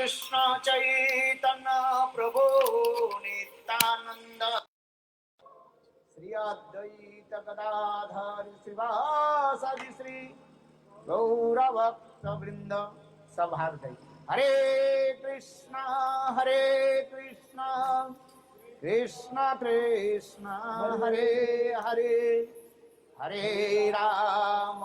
कृष्ण चैतन्य प्रभु नित्यानंद श्री अद्वैत गदाधर श्रीवासादि श्री गौरभक्त वृंद सभार्गई हरे कृष्णा कृष्णा कृष्णा हरे हरे हरे राम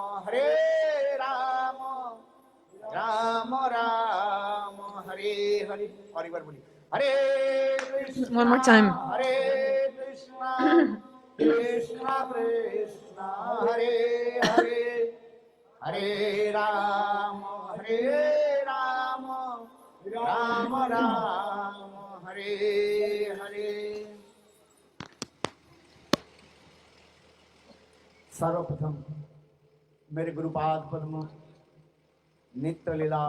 राम राम हरे हरे और बार बोलिए हरे कृष्णा One more time. हरे कृष्णा कृष्णा कृष्णा हरे हरे हरे राम राम राम हरे हरे। सर्वप्रथम मेरे गुरुपाद पद्म नित्य लीला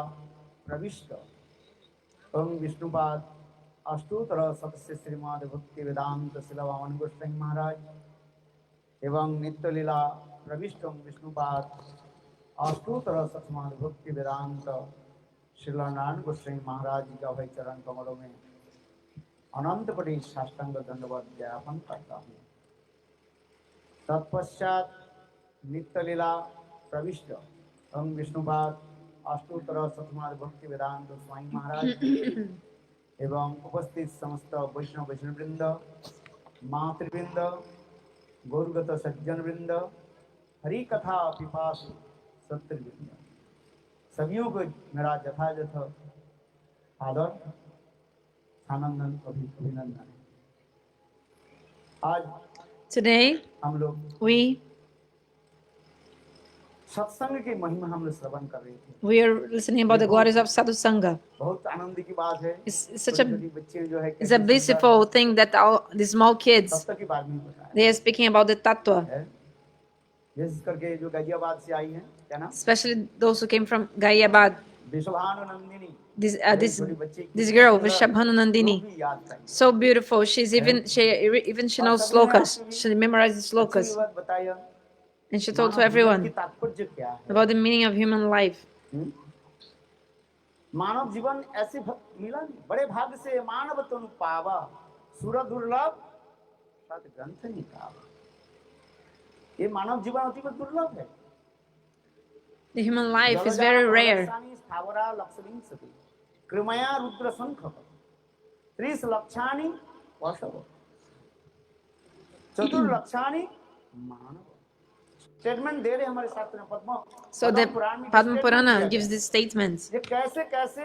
प्रविष्ट ओम विष्णुपाद अष्टोत्तर सदस्य श्रीमद भक्ति वेदांत शिलवामन गोस्वामी महाराज एवं नित्य लीला प्रविष्ट ओम विष्णुपाद अष्टोत्तर सतमद भक्ति वेदांत श्रीनारायण गोस्वामी महाराज जी का भाई चरण कमलों में अनंत कोटि साष्टांग दंडवत ज्ञापन करता हूँ। तत्पश्चात नित्य लीला प्रविष्ट ओम विष्णुपाद अष्टोत्तर सतमद भक्ति वेदांत स्वामी महाराज एवं उपस्थित समस्त वैष्णव वृंद मातृवृंद गौरगत सज्जन वृंद हरि कथा पिपासु सत्यवृंद सभी को मेरा यथायथ आदर आनंदन अभिनंदन। आज Today हम लोग we सत्संग की महिमा हम लोग श्रवण कर रहे थे। we are listening about the glories of sadhu sangha. बहुत आनंद की बात है। It's such a बच्चे जो है it's a beautiful thing that all the small kids तत्व के बारे में बताया। they are speaking about the tattva, विशेष करके जो गाजियाबाद से आई हैं, क्या नाम? especially those who came from Gayabad. Vishwabhanu Nandini This girl Vishabhanu Nandini, so beautiful. She knows slokas. She memorizes slokas, and she told to everyone about the meaning of human life. मानव जीवन ऐसे मिला नहीं, बड़े भाग्य से मानव तनु पावा सुर दुर्लभ सत ग्रंथ निकावा। ये मानव जीवन अति दुर्लभ है। The human life is very rare. कृमया Rudra शंख 30 लक्षानि पशव चतुर्लक्षानि मानव। स्टेटमेंट दे रहे हमारे शास्त्र में पद्म। So the Padma Purana gives these statements. ये कैसे कैसे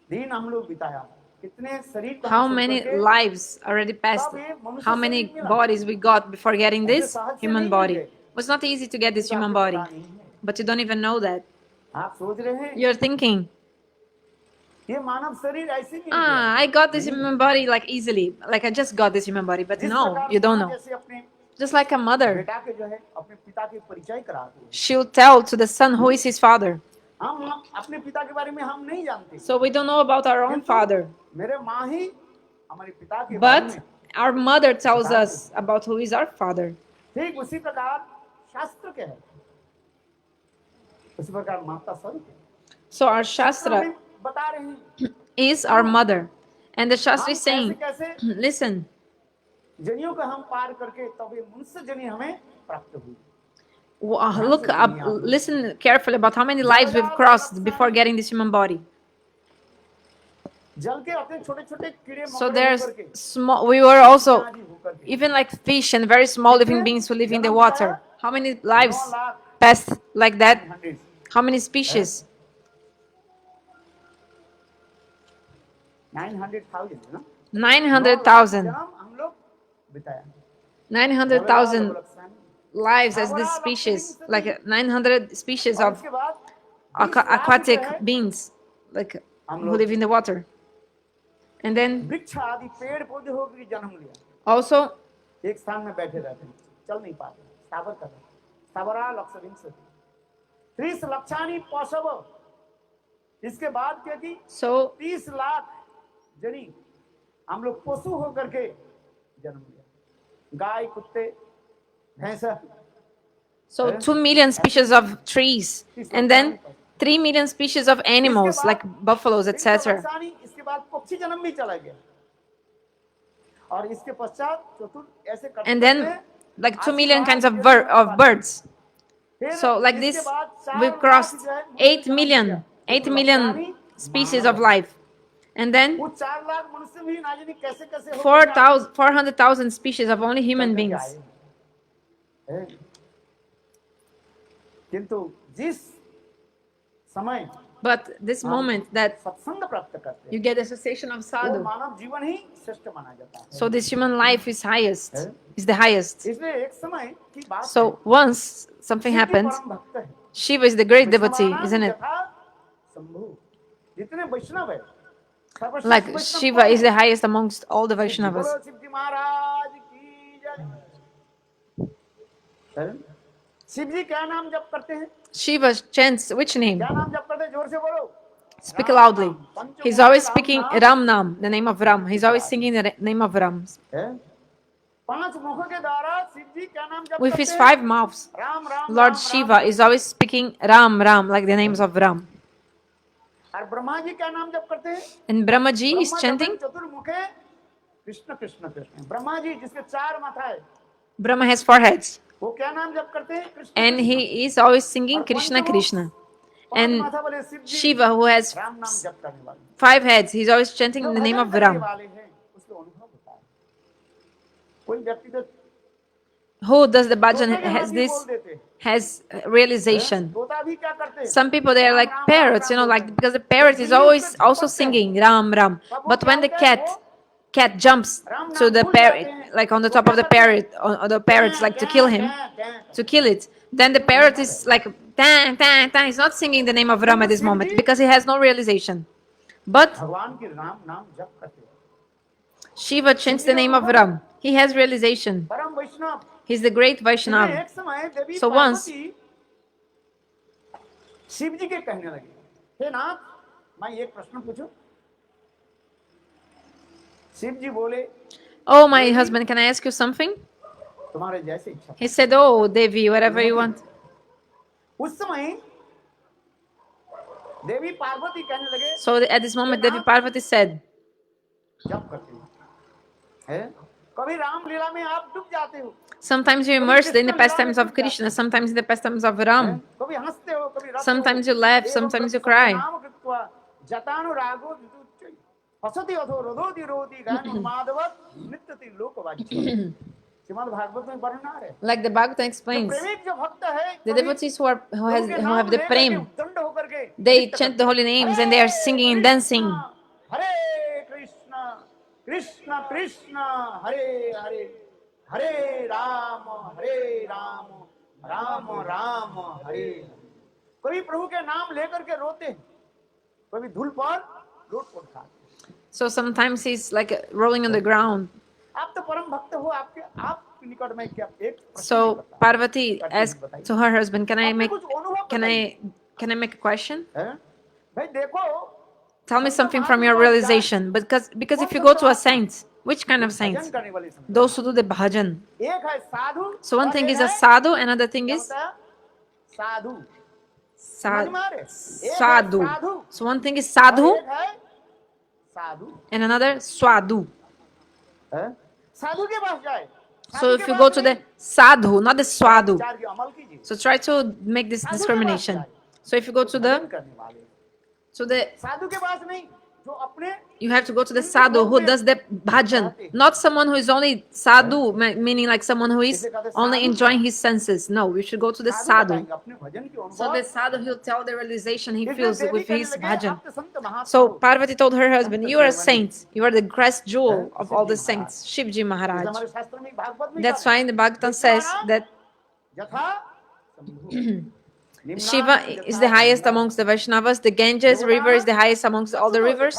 दिन हम लोग बिताया, कितने शरीर, how many lives already passed, how many bodies we got before getting this human body. It was not easy to get this human body, but you don't even know that. आप सोच रहे हैं You're thinking, ये मानव शरीर ऐसे नहीं I got this human body like easily, like I just got this human body, but no, you don't know. Just like a mother, she'll tell to the son who is his father. So we don't know about our own father, but our mother tells us about who is our father. So our Shastra is our mother, and the Shastra is saying, listen, look up, listen carefully about how many lives we've crossed before getting this human body. So there's small, we were also even like fish and very small living beings who live in the water. How many lives passed like that? How many species? 900,000 900,000 900,000 lives as this species, like 900 species of aquatic beings, like who live in the water. And then also so 30 lakh जनी हम लोग पशु होकर के जन्म लिया, गाय कुत्ते भैंसा. So 2 million species of trees, and then 3 million species of animals like buffaloes, लेकिन सब etc. ऐसा नहीं, इसके बाद पक्षी जन्म भी चला गया और इसके पश्चात चतुर्थ ऐसे करते And then like 2 million kinds of birds. So like this, we've crossed 8 million, 8 million species of life. And then वो 4 लाख मनुष्य भी ना जाने कैसे कैसे हो 400,000 species of only human beings. किंतु जिस समय But this moment that सत्संग प्राप्त करते हैं you get association of वो sadhu, मानव जीवन ही श्रेष्ठ माना जाता है so this human life is the highest. इसलिए एक समय की बात So once something है, happens, परम भक्त है Shiva is the great devotee, isn't it? यथा शंभु जितने वैष्णव है सर्वश्रेष्ठ Like वैष्णव Shiva कौन is है? the highest amongst all the Vaishnavas. बोलो शिव जी महाराज की जय शिव जी क्या नाम जप करते हैं Shiva chants which name? क्या नाम जप करते हैं जोर से बोलो Speak loudly. He's always speaking Ram Nam, the name of Ram. He's always singing the name of Ram. है? 5 मुखों के द्वारा शिव जी क्या नाम जप With करते his हैं 5 mouths, Ram Ram Lord Ram, Shiva Ram. is always speaking Ram Ram, like the names of Ram. और ब्रह्मा जी क्या नाम जप करते हैं And Brahma Ji is Brahma chanting. जब चतुर्मुखे कृष्ण कृष्ण कृष्ण ब्रह्मा जी जिसके 4 माथा है Brahma has 4 heads. वो क्या नाम जप करते हैं Krishna And Krishna. he is always singing Krishna Krishna. 5 And माथा वाले शिव जी Shiva, who has राम नाम जप करने वाले 5 heads, he's always chanting जो the name भजन of करने Ram. वाले हैं उसको अनुभव होता है कोई व्यक्ति तो Who does the bhajan तोते के has हाथी this, बोल देते हैं has realization. तोता भी क्या करते हैं Some people, they are like parrots, you know, like because the parrot is always also singing Ram Ram. But when the cat jumps to the parrot, like on the top of the parrot, or the parrots like to kill him, to kill it, then the parrot is like dang dang dang. He's not singing the name of Ram at this moment because he has no realization. But भगवान की राम नाम जप करते हैं Shiva chants the name of Ram. He has realization. परम वैष्णव He's the great Vaishnava. एक समय देवी So once- Parvati Shiv जी के कहने लगे हे नाथ मैं एक प्रश्न पूछूं शिव जी बोले Oh, my husband, can I ask you something? तुम्हारे जैसे इच्छा He said, oh, Devi, whatever you want. उस समय देवी पार्वती कहने लगे So at this moment, Devi Parvati said, जप करते हैं कभी राम लीला में आप डूब जाते हो sometimes you're immersed in the pastimes of Krishna, sometimes in the pastimes of Ram. कभी हंसते हो कभी रोते हो Sometimes you laugh, sometimes you cry. नाम कृत्वा जतानु रागो विदुच्चै हसति अथो रोदोति रोति गानो माधवत नित्यति लोकवाच्य श्रीमद् भागवत में वर्णन है Like the Bhagavatam explains, प्रेमिक जो भक्त है the devotees who have the prem, दंड होकर के they chant the holy names and they are singing and dancing. हरे कृष्ण कृष्ण कृष्ण हरे हरे हरे राम राम राम हरे कभी प्रभु के नाम लेकर के रोते हैं कभी धूल पर लूट उठता है So sometimes he's like rolling on the ground. आप तो परम भक्त हो आपके आप निकट में क्या एक प्रश्न So बता- Parvati asked to her husband, can I आपने make कुछ अनुभव can बताइए। I make a question? हैं? भाई देखो Tell me something from your realization. Because if you go to a saint, which kind of bhajan saints? करने वाले समय Those who do the bhajan. एक है साधु So one और thing एक is a है- sadhu, another thing क्या is होता है? साधु sa- समझ में आ रहे? एक है sadhu. Sadhu So one thing is और sadhu एक है साधु and another swadhu. हैं? साधु के पास जाए So साधु if के you go pass to the नहीं, sadhu, not the swadhu. विचार की अमल कीजिए So try to make this discrimination. So if you go to bhajan the करने वाले साधु के पास नहीं जो अपने you have to go to the sadhu who does the bhajan, not someone who is only sadhu, meaning like someone who is only enjoying his senses. No, we should go to the Sadhu sadhu. बताएंगे अपने भजन की So the अनुभव sadhu, he'll tell the realization he इसलिए feels Devi with कहने his लगे, bhajan. आप तो संत महात्मा So हो। Parvati told her husband, you are a saint. You are the grass jewel of all the saints, Shivji इसलिए Maharaj. हमारे शास्त्र में भागवत में That's क्या why in the Bhagavatam says that यथा Shiva is the highest amongst the Vaishnavas, the Ganges river is the highest amongst all the rivers,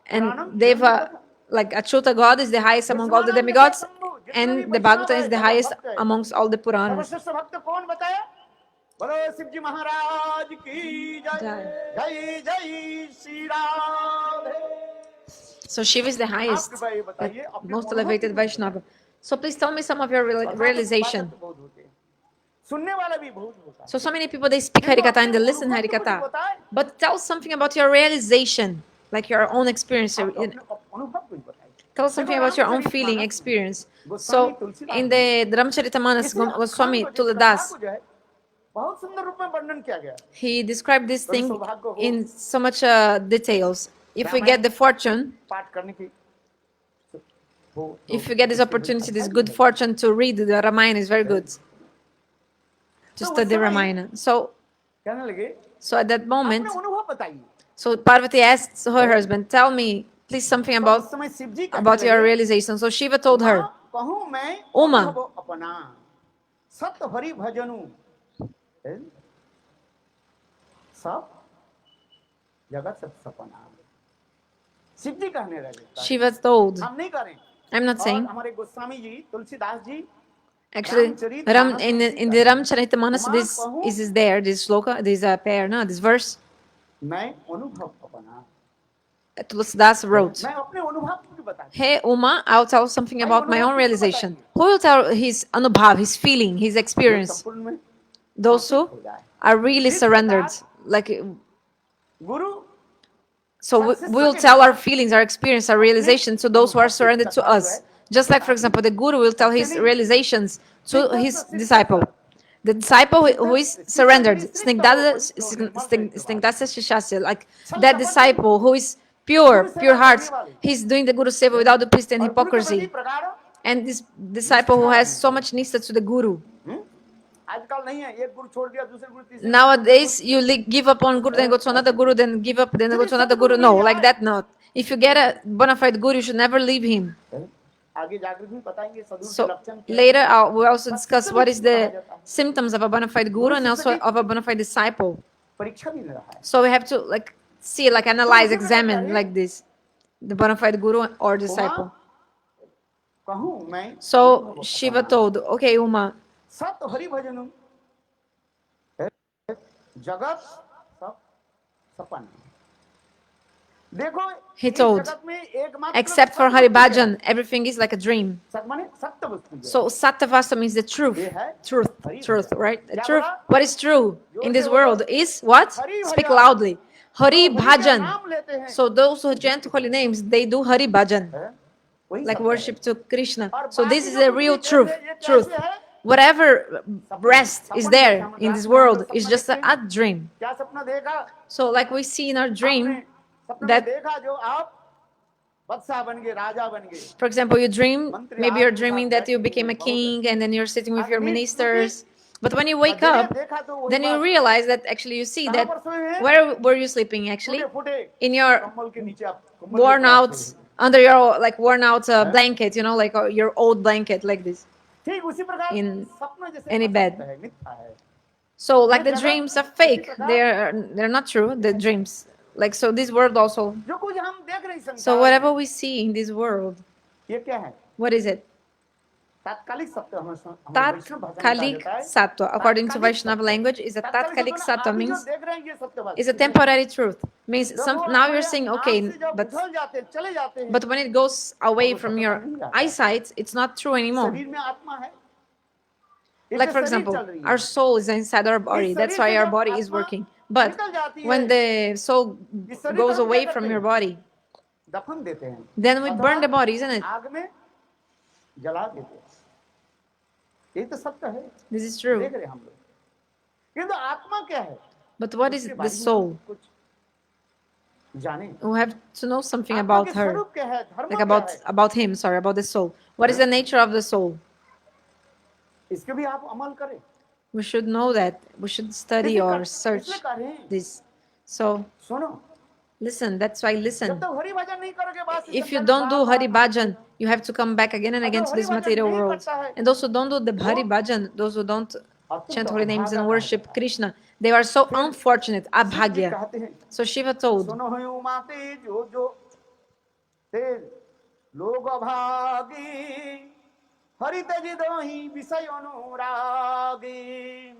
and Deva, like Achyuta God, is the highest among all the demigods, and the Bhagavatam is the highest amongst all the Puranas. सर्वश्रेष्ठ भक्त कौन बताया बोलो शिव जी महाराज की जय जय जय Shri Ram So Shiva is the आप highest, कृपया ये बताइए अपने most अनुभव elevated की Vaishnava. So please tell me some of your realization. बहुत होते हैं सुनने वाला भी बहुत होता है। So many people they speak Harikatha and they listen अनुभव तो Harikatha, कुछ बताए, but tell something about your realization, like your own experience. आप अपने अनुभव कुछ बताइए। Tell something about your own feeling, experience. So in the Ramcharitamanas, Goswami Tulsidas, बहुत सुंदर रूप में वर्णन किया गया। he described this thing in so much details. If we get the fortune, पाठ करने की if you get this opportunity, this good fortune to read the Ramayana is very good. To study Ramayana. So कहने लगे, at that moment, अपने अनुभव बताइए। so Parvati asked her husband, tell me please something उस समय शिव जी कहने about your लगे, realization. So Shiva told her, कहूँ मैं Uma, अनुभव अपना सत हरि भजनु सब जगत सत सपना। शिव जी कहने लगे, Shiva told, हम नहीं करें। I'm not और saying. हमारे Goswami ji Tulsidas ji Actually, in the Ramcharitamanas, this is there, this sloka, this pair, no, this verse, मैं अनुभव अपना, Tulsidas wrote, मैं अपने अनुभव को बताता Hey Uma, I'll tell something about my own realization. Who will tell his anubhav, his feeling, his हूँ experience? संपूर्ण में Those who are really surrendered. Like, Guru so we will tell our feelings, our experience, our realization to those who are surrendered to us. Just like, for example, the guru will tell his realizations to his disciple. The disciple who is surrendered, Snigdhasa Shishasya, like that disciple who is pure heart, he's doing the Guru Seva without the priest and और गुरु के प्रति hypocrisy. प्रगाढ़ And this disciple who has so much nista to the Guru. आजकल नहीं है, एक गुरु छोड़ दिया दूसरे गुरु तीसरे Nowadays, you give up on Guru, then go to another Guru, then give up, then go to another Guru. No, like that, not. If you get a bona fide Guru, you should never leave him. आगे जाकर भी बताएंगे सदगुरु के So लक्षण क्या later, we'll also discuss what is the symptoms of a bona fide Guru and also of a bona fide disciple. है। परीक्षा भी ले रहा है। So we have to like see, like analyze, examine like this, the bona fide Guru or disciple. कहूँ मैं So Shiva told, okay, Uma, सत हरि भजन जगत सब सपन। देखो he इस told, जगत में एकमात्र except for Hari Bhajan, everything is like a dream. सत माने सत्य वस्तु है। So Sattavasa means the truth, truth, right? The truth. What is true in this world is what? Speak loudly. Hari Bhajan. नाम लेते हैं So those who chant holy names, they do Hari Bhajan, हैं? वही like सत्य है। worship to Krishna. और So बाकी this is जो the कुछ real भी truth. कहते हैं, ये Truth. कैसे है? Whatever rest is there in this world is just a dream. क्या सपना देखा? So like we see in our dream, आपने सपना that- में देखा जो आप बादशाह बन गए, राजा बन गए। for example, you dream, maybe you're dreaming that you became a king and then you're sitting with your ministers. But when you wake up, देखा तो वही then you बात, realize that actually you see कहाँ that पर सोए हैं? where were you sleeping actually? फूटे In your कम्बल के नीचे आप कम्बल worn के पास out, सोए हैं। under your like worn out blanket, you know, like your old blanket like this. ठीक उसी प्रकार in सपना जैसे any bed. असत्य है, मिथ्या है। So like the dreams are fake. They're not true, the dreams. Like so this world also. जो कुछ हम देख रहे हैं संसार So whatever we see in this world, ये क्या है? what is it? तात्कालिक सत्य हमें वैष्णव भाषा में कहा Tatkalik जाता है। Sattva, according to तात्कालिक Vaishnava सत्य। language, is a Tatkalik सत्य Sattva अभी जो means देख रहे हैं ये सत्यवादी is a है। temporary truth. Means जब some वो now you're हमारे saying आँख okay, से जब but उछल जाते हैं, चले जाते हैं, when it goes away from your eyesight, it's not true anymore. शरीर में आत्मा है। Like for example, our soul is inside our body. That's why our body is working. But when the soul goes away from your body, दफन देते हैं, then we burn the body, isn't it? आग में जला देते हैं। ये तो सत्य है, This is true. देख रहे हैं हम लोग। किंतु आत्मा क्या है? But what is the soul? कुछ जाने। We have to know something आत्मा about के her, स्वरूप क्या है? धर्म like क्या है? about him. Sorry, about the soul. What is the nature of the soul? इसके भी आप अमल करें। We should know that. We should study or search इसलिए करें। this. So सुनो, listen. That's why जब listen. तक हरि भजन नहीं करोगे बस If you don't do Hari Bhajan, you have to come back again and again to this material world. And those who don't do the Hari Bhajan, those who don't chant holy names and worship Krishna, they are so unfortunate, abhagya. कहते हैं, So Shiva told, सुनो है उमाते जो जो ते लोग अभागी हरि तज दोही विषय अनुरागी।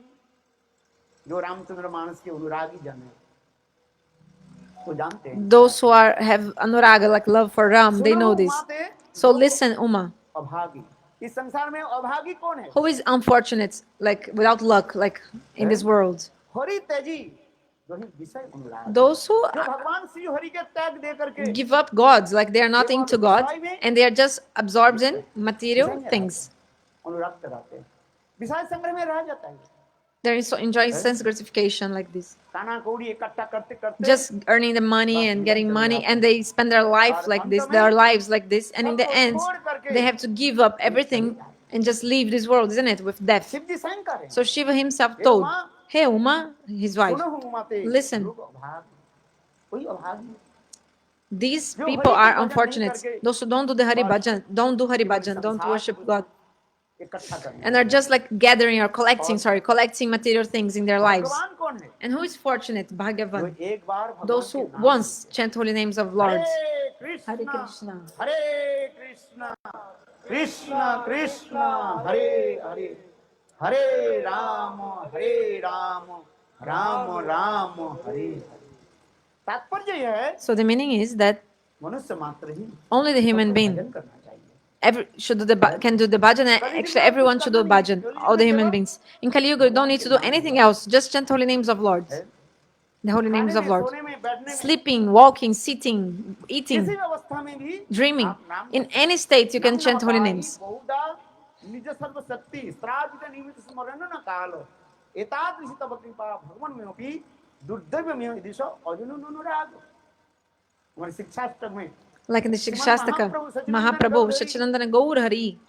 जो रामचंद्र मानस के अनुरागी जन है वो जानते हैं। those who have anuraga, like love for Ram, they know this. So listen, Uma, अभागी इस संसार में अभागी कौन है? Who is unfortunate, like without luck, like in this world? Hari तेजी जो ही विषय अनुराग, Those who जो भगवान श्री हरि के त्याग दे करके give up gods, like they are nothing to God and they are just absorbed in material things. अनुरक्त रहते हैं, विषय संग्रह में रह जाता है, They're so enjoying sense gratification like this, काना कौड़ी इकट्ठा करते करते just earning the money and getting money, and they spend their life like this, their lives like this, and in the end, they have to give up everything and just leave this world, isn't it, with death. Shiv जी स्वयं करें, So Shiva himself told, "Hey Uma, his wife, सुनो उमाते, listen, लोग अभाग, कोई अभागी, these people are unfortunate. Those who don't do the Hari Bhajan, don't do Hari Bhajan, don't worship God, इकट्ठा करना, and are just like gathering or collecting material things in their lives. भगवान कौन है? And who is fortunate? जो Bhagavan. एक बार भगवान Those के who नाम once chant holy names of Lord. Hare Hare Krishna Krishna. हरे कृष्णा कृष्णा कृष्णा हरे हरे, हरे राम राम राम हरे हरे। तात्पर्य यह है, So the meaning is that मनुष्य मात्र ही only the human being भजन करना चाहिए। should do can do the bhajan. Actually, everyone should do bhajan. All the human beings. In Kali Yuga, you don't need to do anything else. Just chant holy names of Lord. The holy names of Lord. सोने में, बैठने में, Sleeping, walking, sitting, eating, किसी व्यवस्था में भी dreaming. आप नाम In any state, you can chant holy names. बहुधा निज सर्व शक्ति स्त्राजित निमित्त स्मरण न कालो एतादृशी तव कृपा भगवान में अपि दुर्दैव में दिशो अजुन अनुराग। हमारी शिक्षाष्टक में Like in the Shikshastaka, Mahaprabhu, Sachinandana Gaur Hari,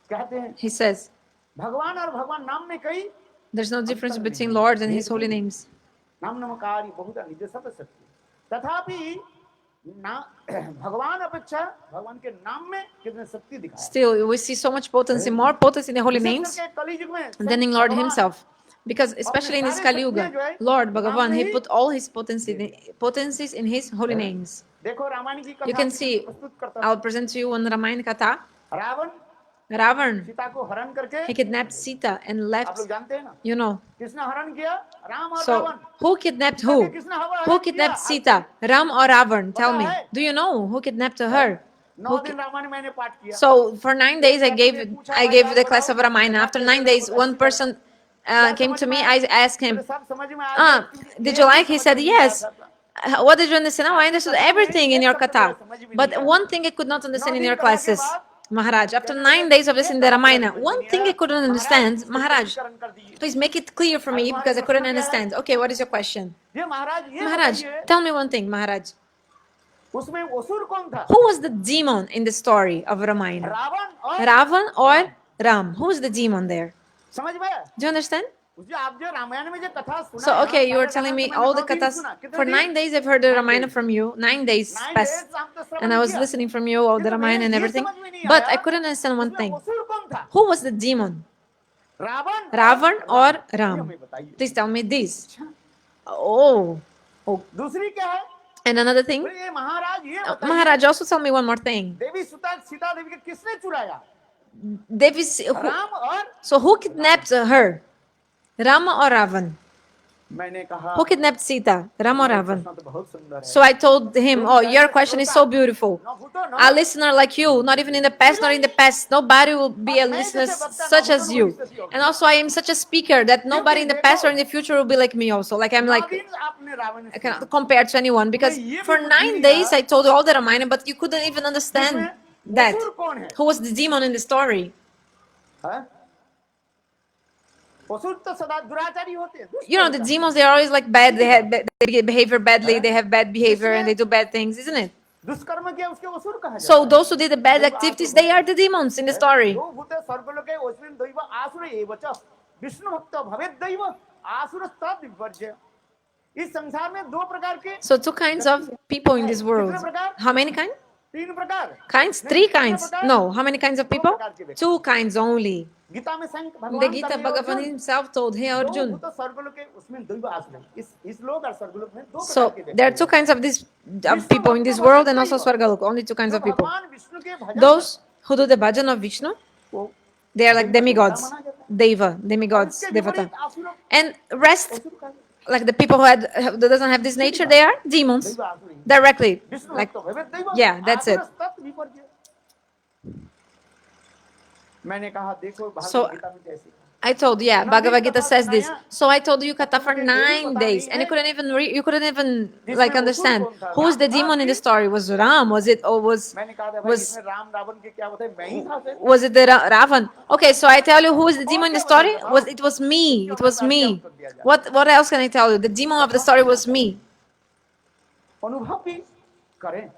कहते हैं, he says, भगवान और भगवान नाम में कई there's no difference between Lord and his holy names. नाम नमकारी बहुधा निज सर्व शक्ति, तथापि ना भगवान अपेक्षा भगवान के नाम में कितने शक्ति दिखाया। Still, we see so much potency, more potency in the holy names कलयुग में than in Lord himself. Because especially in this Kali Yuga, Lord Bhagavan, he put all his potencies in his holy names. देखो रामायण की You कथा can see, प्रस्तुत करता I'll present to you one Ramayana Katha. Ravan Ravan, Sita को हरण करके, he kidnapped Sita and आप left, लोग जानते हैं ना you know. किसने हरण किया? राम और So, Ravan. who kidnapped who? Who kidnapped Sita? Ram or Ravan? Tell me. Do you know who kidnapped her? 9 दिन रामायण मैंने पाठ किया। So for 9 days I gave the class of Ramayana. After 9 days, one person came to me. I asked him, सब समझ में आ गया। did you like? He said yes. What did you understand? Oh, I understood everything in your katha. But one thing I could not understand in your classes, Maharaj. After 9 days of listening to the Ramayana, one thing I couldn't understand, Maharaj. Please make it clear for me because I couldn't understand. Okay, what is your question? ये महाराज ये Maharaj, बताइए, tell me one thing, Maharaj. उसमें असुर कौन था? Who was the demon in the story of Ramayana? Ravan और Ravan or Ram? Who is the demon there? समझ में? Do you understand? जो आप जो रामायण में जो कथा सुना So, है, okay, you were सारे telling रामायण me में all the 9 दिन kathas. सुना। कितने For दिन? 9 days, I've heard the 9 Ramayana days. from you. 9 days 9 passed. days आपने श्रवण And I was किया। listening from you all the किंतु Ramayana and मेरे ये everything. समझ में नहीं But आया, I couldn't understand one उसमें thing. असुर कौन था? Who was the demon? Ravan Ravan or ये Ram? हमें बताइए। Please tell me this. Oh. दूसरी क्या है? And another thing. बोले, ये महाराज ये बताइए, Maharaj, also tell me one more thing. देवी सीता देवी के किसने चुराया? Devi, राम और so who kidnapped her? Rama or Ravan? मैंने कहा Who kidnapped Sita? Rama or Ravan? प्रश्न तो बहुत सुंदर है। So I told him, oh, your question is so beautiful. न भूतो न A listener like you, not even in the past, not in the past, nobody will be a listener such as you. And also, I am such a speaker that nobody in the past or in the future will be like me also. Like I'm like, दिन आपने Ravan I cannot compare to anyone because for 9 days I told you all the Ramayana, but you couldn't even understand that. असुर कौन है? Who was the demon in the story? हाँ? असुर तो सदा दुराचारी होते हैं, दुष्ट You know, the होता है। demons, they are always like bad. They behave badly. They have bad behavior and they do bad things, isn't it? दुष्कर्म किया उसके असुर कहा जाता So है। those who did the bad activities, they are the demons in the story. दो भूते स्वर्गलोके अस्मिन् दैव आसुर एव च विष्णु भक्त भवेत् दैव आसुरस्तद् विवर्ज्य। इस संसार में दो प्रकार के So two kinds of people in this world. How many kinds? तीन प्रकार Kinds? 3 kinds? No. How many kinds of people? 2 kinds only. Gita में संग The भगवान Gita कहे, Bhagavan Arjun, himself told, hey दो Arjun. भूत स्वर्गलोके उसमें दैव आसुर। इस लोक और स्वर्गलोक में दो प्रकार So के there are व्यक्ति 2 kinds of people in this world and also Swargalok. Only 2 kinds हैं। of people. भगवान विष्णु के भजन Those who do the bhajan of Vishnu, को they are like demigods. Deva, demigods, इसके devata. विपरीत आसुर And rest, असुर का like the people who doesn't have this nature, they are demons. दैव आसुर ही। Directly. विष्णु Like, भक्त भवेत् दैव yeah, that's it. आसुरस्तद् विवर्ज्य। मैंने कहा देखो So भागवत गीता में कैसे I told, yeah, Bhagavad Gita says this. So I told you Katha for 9 days, and you couldn't even you couldn't even like understand who is the demon in the story. Was Ram? Was it or मैंने कहा था भाई was इसमें राम रावण के क्या होता है मैं ही था फिर was it the Ravan? Okay, so I tell you who is the demon in the story? Was me? It was me. What else can I tell you? The demon of the story was me. अनुभव भी करें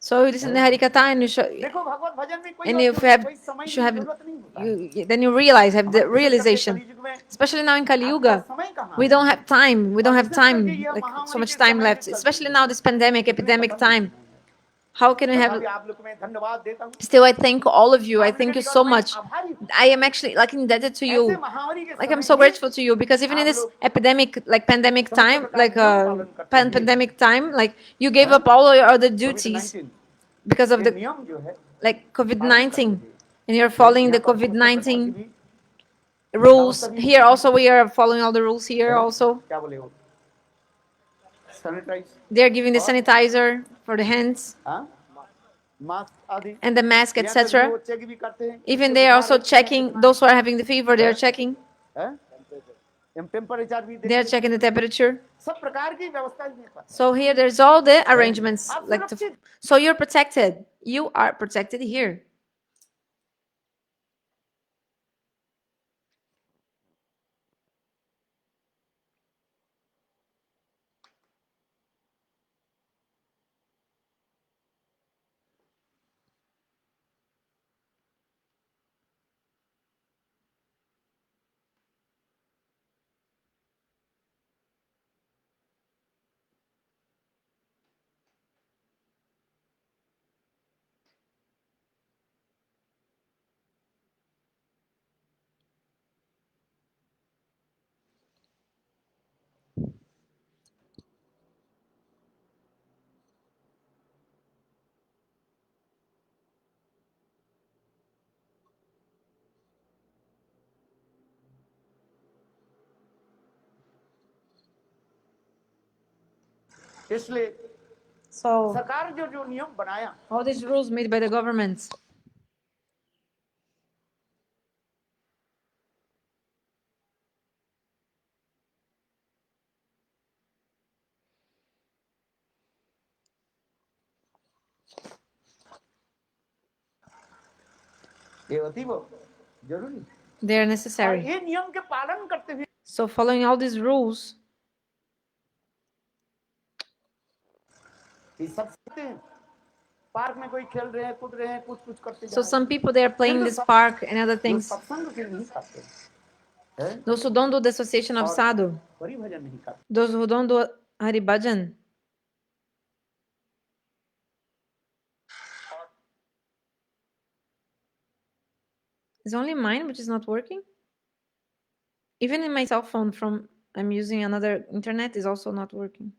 So you listen to Harikatha and you should, देखो भगवत भजन में कोई and if you have, कोई समय you should की have, जरूरत नहीं होता है। then you realize, have the विशेष करके realization. कलयुग में Especially now in Kali आपका Yuga, समय कहाँ we है? don't have time. We don't have विशेष करके time, यह like so महामारी much के time समय में left. चलती Especially है। now this pandemic, इसमें epidemic खत्म नहीं time. होना है। How can we तथापि have? आप लोग को मैं धन्यवाद देता हूँ Still, I thank all of you. I आप thank लोगों you के so निकट मैं much. आभारी हूँ I am actually like indebted to ऐसे you. महामारी के Like I'm समय so में grateful to you because even in आप this लोग epidemic, like pandemic समस्त time, प्रकार like नियम पालन करते हैं pandemic time, like you gave हैं? up all your other Covid duties 19 because of ये the नियम जो है like पालन करते COVID-19, हैं and you're following the यहाँ पर समस्त प्रकार की COVID-19 भी rules. व्यवस्था भी Here also we are following all the rules here है also. क्या बोले वो सैनिटाइज They're giving the और sanitizer for the hands हाँ मास्क आदि and the mask, यहाँ तक भी etc. वो चेक भी करते हैं Even किसको they are बुखार also है किसको checking कितना those who are having the fever. They are है checking. हैं? टेम्परेचर भी They are देखते हैं checking the temperature. सब प्रकार की व्यवस्था इसमें पर है So here there's all the arrangements आप like to, सुरक्षित so you're protected. You are protected here. इसलिए So सरकार जो जो नियम बनाया all these rules made by the governments. ये होती वो जरूरी They are और necessary. ये नियम के पालन करते हुए So following all these rules, ये सब करते हैं पार्क में कोई खेल रहे हैं कूद रहे हैं कुछ कुछ करते so जा some people they are playing this park and other जो things. सत्संग के नहीं करते हैं Those who don't do the association of sadhu, Hari भजन नहीं करते those who don't do Hari Bhajan. Is only mine which is not working? Even in my cell phone from I'm using another internet is also not working.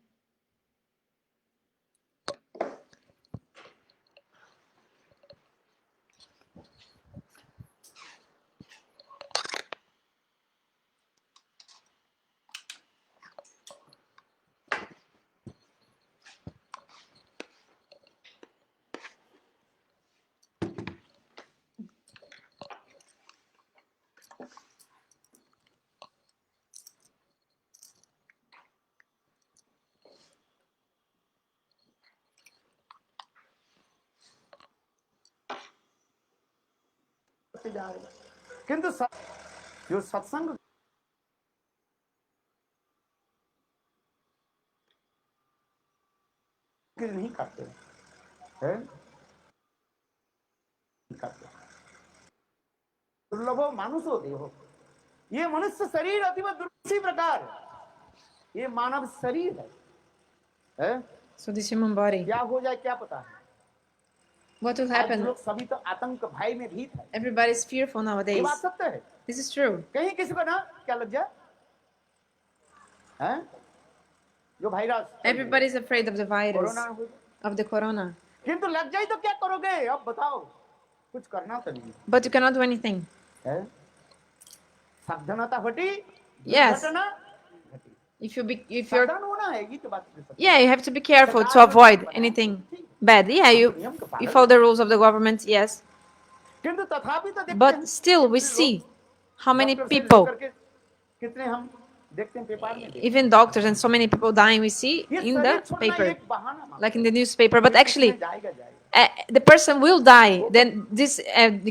जा रहे हैं किंतु जो सत्संग नहीं करते हैं करते दुर्लभो मानुषो देहो ये मनुष्य शरीर अतिव दुर्लभ प्रकार ये मानव शरीर है So this human body. क्या हो जाए क्या पता है What will आज happen? लोग सभी तो आतंक भय में भीत है Everybody is fearful ये nowadays. बात सत्य है This is true. कहीं किसी को ना क्या लग जाए हैं जो virus Everybody is afraid of the virus, corona हो जाए of the corona. किंतु लग जाए तो क्या करोगे अब बताओ कुछ करना तो नहीं But you cannot do anything. है सावधानता घटी Yes. दुर्घटना घटी If if you're सावधान होना है ये तो बात सत्य है। yeah, you have to be careful to avoid anything bad. Yeah, you follow the rules of the government. Yes. किंतु तथापि तो देखते हैं But still, we कितने see how many डॉक्टर से people, लेकर के कितने हम देखते हैं पेपर में देखते even doctors and so many people dying, we see हैं। ये in शरीर the छोड़ना paper, एक बहाना मात्र like in the newspaper. But है। actually, जाएगा जाएगा the person will die. Then this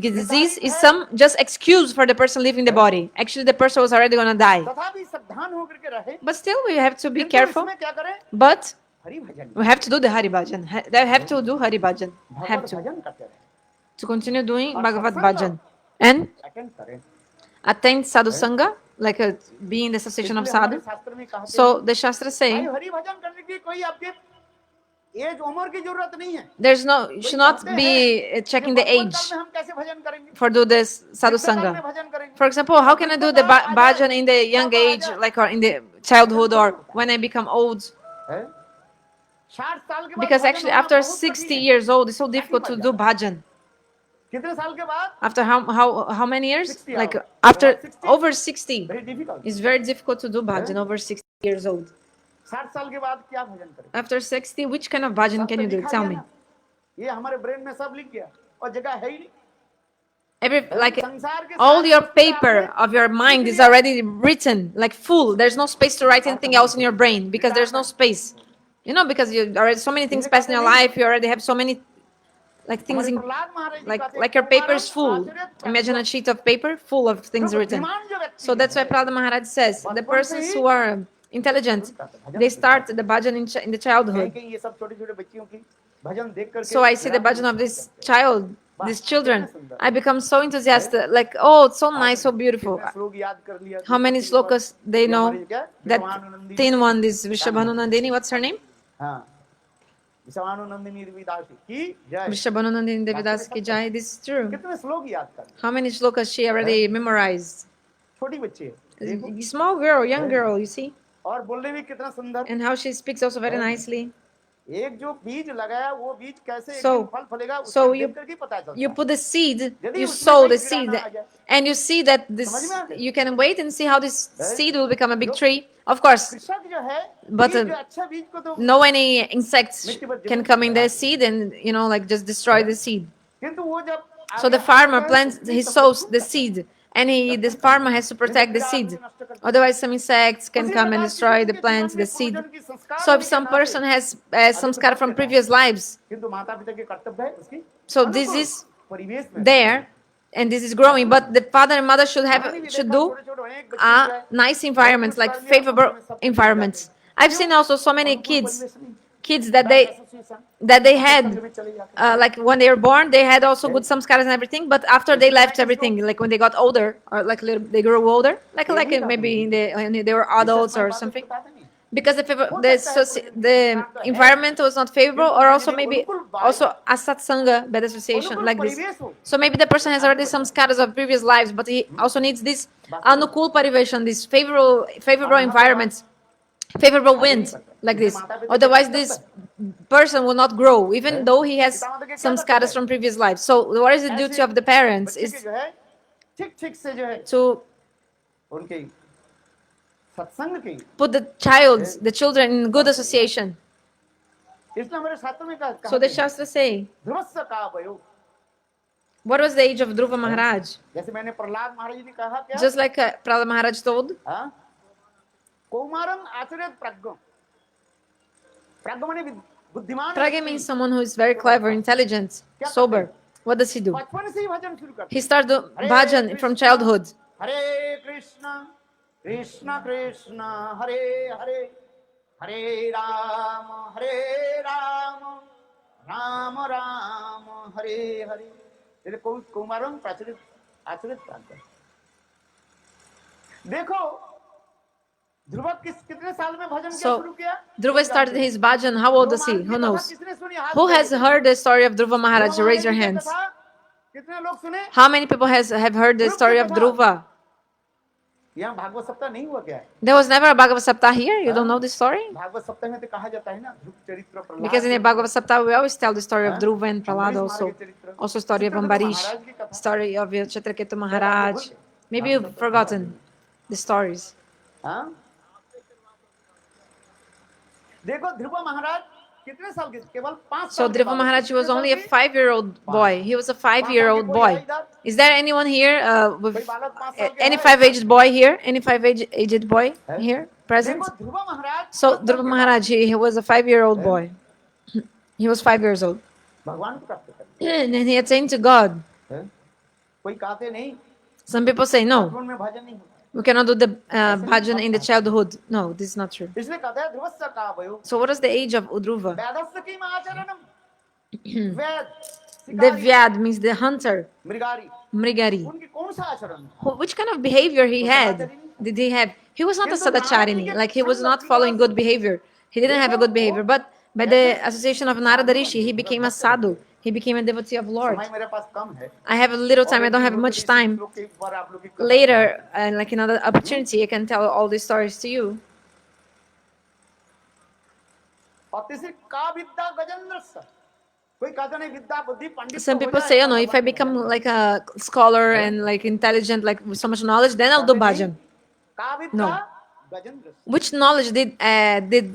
disease is some just excuse for the person leaving the body. Actually, the person was already gonna die. तथापि सावधान होकर के रहे But still, we have to be किंतु careful. इसमें क्या करें But Hari bhajan we have to do the Hari Bhajan. They have to do Hari Bhajan. Have Bhagavad to भजन करते रहे continue doing और Bhagavad सत्संग Bhajan and अटेंड करें attend sadhu sangha, like be in the association of इसलिए हमारे sadhu. शास्त्र में कहते So हैं the shastra भाई say हरि भजन करने की कोई आपके एज उम्र की जरूरत नहीं है there's no, you should not be checking the वर्तमान age काल में हम कैसे भजन करेंगे for do this sadhu वृद्ध काल में sangha. भजन करेंगे For example, how can I do the bhajan in the young age, like or in the childhood or when I become old? हैं? 60 साल के बाद Because भजन actually, होना after बहुत 60 कठिन है। years old, it's so difficult to do bhajan. कितने साल के बाद After how many years? 60 Like hours. after 60? over 60, very difficult it's very difficult to do bhajan over 60 years old. 60 साल के बाद क्या भजन करें After 60, which kind of bhajan can you do? Tell me. ये हमारे ब्रेन में सब लिख गया और जगह है ही नहीं Every like संसार के all सारे your वस्तु paper आपने of your mind is already written, like full. There's no space to write anything else in your brain because there's no space. You know, because you already so many things pass in your life. You already have so many like things हमारे in Prahlad Maharaj ji like कहते हैं, like your paper is full. आश्चर्य Imagine a sheet of paper full of things written. बुद्धिमान जो व्यक्ति So that's why Prahlad Maharaj says the persons who are intelligent, they start the bhajan in the childhood. कहीं ये सब छोटे छोटे बच्चियों की भजन देख करके So I see the bhajan of this child, these children. I become so enthusiastic, like, oh, it's so nice, so beautiful. कितने श्लोक याद कर लिया How many slokas they know? That विश्वानुनंदिनी thin one, this Vrishabhanu Nandini, what's her name? हाँ विश्वानुनंदिनी देवीदासी की जय Vrishabhanu Nandini Devidas ki jai. This is true. कितने श्लोक याद कर लिए? How many slokas she already memorized? छोटी बच्ची है देखो Small girl, young girl, you see? और बोलने भी कितना सुंदर And how she speaks also very nicely. एक जो बीज लगाया वो बीज कैसे एक So- दिन फल फलेगा उसको so देख you- करके पता चलता You है put the seed, यदि you उसमें sow कोई the कीड़ा seed, ना आ जाए, and you see that this, समझ में आ गया? you can wait and see how this seed will become a big tree. Of course, कृषक जो है But, बीज अच्छा बीज को तो no any insects can come in the seed and, you know, like just destroy the seed. किंतु वो जब So the farmer plants, he sows the seed, and the farmer has to protect the seed. Otherwise, some insects can come and destroy the plant, the seed. So if some person has some scar from previous lives, किंतु माता पिता के कर्तव्य है उसकी so this is परिवेश में there, and this is growing, but the father and mother should do nice environments, like favorable environments. I've seen also so many kids that they had like when they were born, they had also good samskaras and everything, but after they left everything, like when they got older or like they grew older, like maybe when they were adults or something, because the environment was not favorable, or also maybe also a satsanga, bad association like this. So maybe the person has already some scars of previous lives, but he also needs this anukul pariveshan, this favorable environments, favorable wind like this. Otherwise, this person will not grow, even though he has some scars from previous lives. So what is the duty of the parents is जो है ठीक ठीक से जो है to उनके सत्संग की put the children in good association. इसलिए हमारे शास्त्र में कहा So the Shastra say, ध्रुवस्य का वयो what was the age of Dhruva Maharaj? जैसे मैंने प्रहलाद महाराज जी ने कहा क्या Just like Prahlad Maharaj told, हाँ? कौमारं आचरेत प्रज्ञ प्रज्ञ माने बुद्धिमान Pragya means someone who is very clever, intelligent, sober. What does he do? बचपन से ही भजन शुरू करते He starts bhajan from childhood. हरे कृष्ण कृष्ण कृष्ण हरे हरे हरे राम राम राम हरे हरे तेरे कुमारं प्रचलित आचरित प्रांत देखो ध्रुव कितने साल में भजन So, शुरू किया Dhruva started his bhajan. How old was he? Who knows? किसने सुनी हाथ Who has heard the story of Dhruva Maharaj? Raise your hands. कितने लोग सुने How many people have heard the story of Dhruva? यहाँ भागवत सप्ताह नहीं हुआ क्या है There was never a Bhagavad Saptah here. You don't know this story? Bhagavat सप्ताह में तो कहा जाता है ना ध्रुव चरित्र Prahlad Because in the Bhagavad Saptah, we always tell the story of Dhruva and Prahlad also. Also story of Ambarish, story of Chitraketu Maharaj. Maybe you've forgotten the stories. हाँ? देखो ध्रुव महाराज कितने साल के? केवल 5 So साल के Dhruva बालक। Maharaj कितने was साल only a के? 5-year-old boy. He was a 5-year-old कोई boy. है इधर? Is there anyone here with कोई बालक 5 साल के any है? 5-aged boy here? Any 5-aged boy है? here present? देखो ध्रुव महाराज So 5 साल Dhruva के Maharaj, he was a 5-year-old हैं? boy. He was 5 years old. भगवान को प्राप्त कर And he attained to God. हैं? कोई कहते नहीं Some people say, no, बचपन में भजन नहीं होता, we cannot do the bhajan in the childhood. No, this is not true. इसलिए कहते हैं ध्रुवस्य का भयो So what is the age of Udruva? वेदस्य किम आचरणम वेद The शिकारी Vyad means the hunter, मृगारी Mrigari. उनकी कौन सा आचरण? Which kind of behavior he had? Did he have? He was not a Sadacharini, like he was not following good behavior. He didn't have a good behavior. But by the association of Narada Rishi, he became a sadhu. He became a devotee of Lord. समय मेरे पास कम है। I have a little time. I don't have much time. लोग के एक बार आप लोग की कथा Later, and like another opportunity, I can tell all these stories to you. और तीसरी का विद्या गजेंद्र सा कोई कहता नहीं विद्या बुद्धि पंडित Some तो हो people जाए, say, oh no, पर if I भगवान become नहीं like a scholar and like intelligent, like with so much knowledge, then I'll do कहते bhajan. नहीं, का विद्या No. गजेंद्र सा। Which knowledge did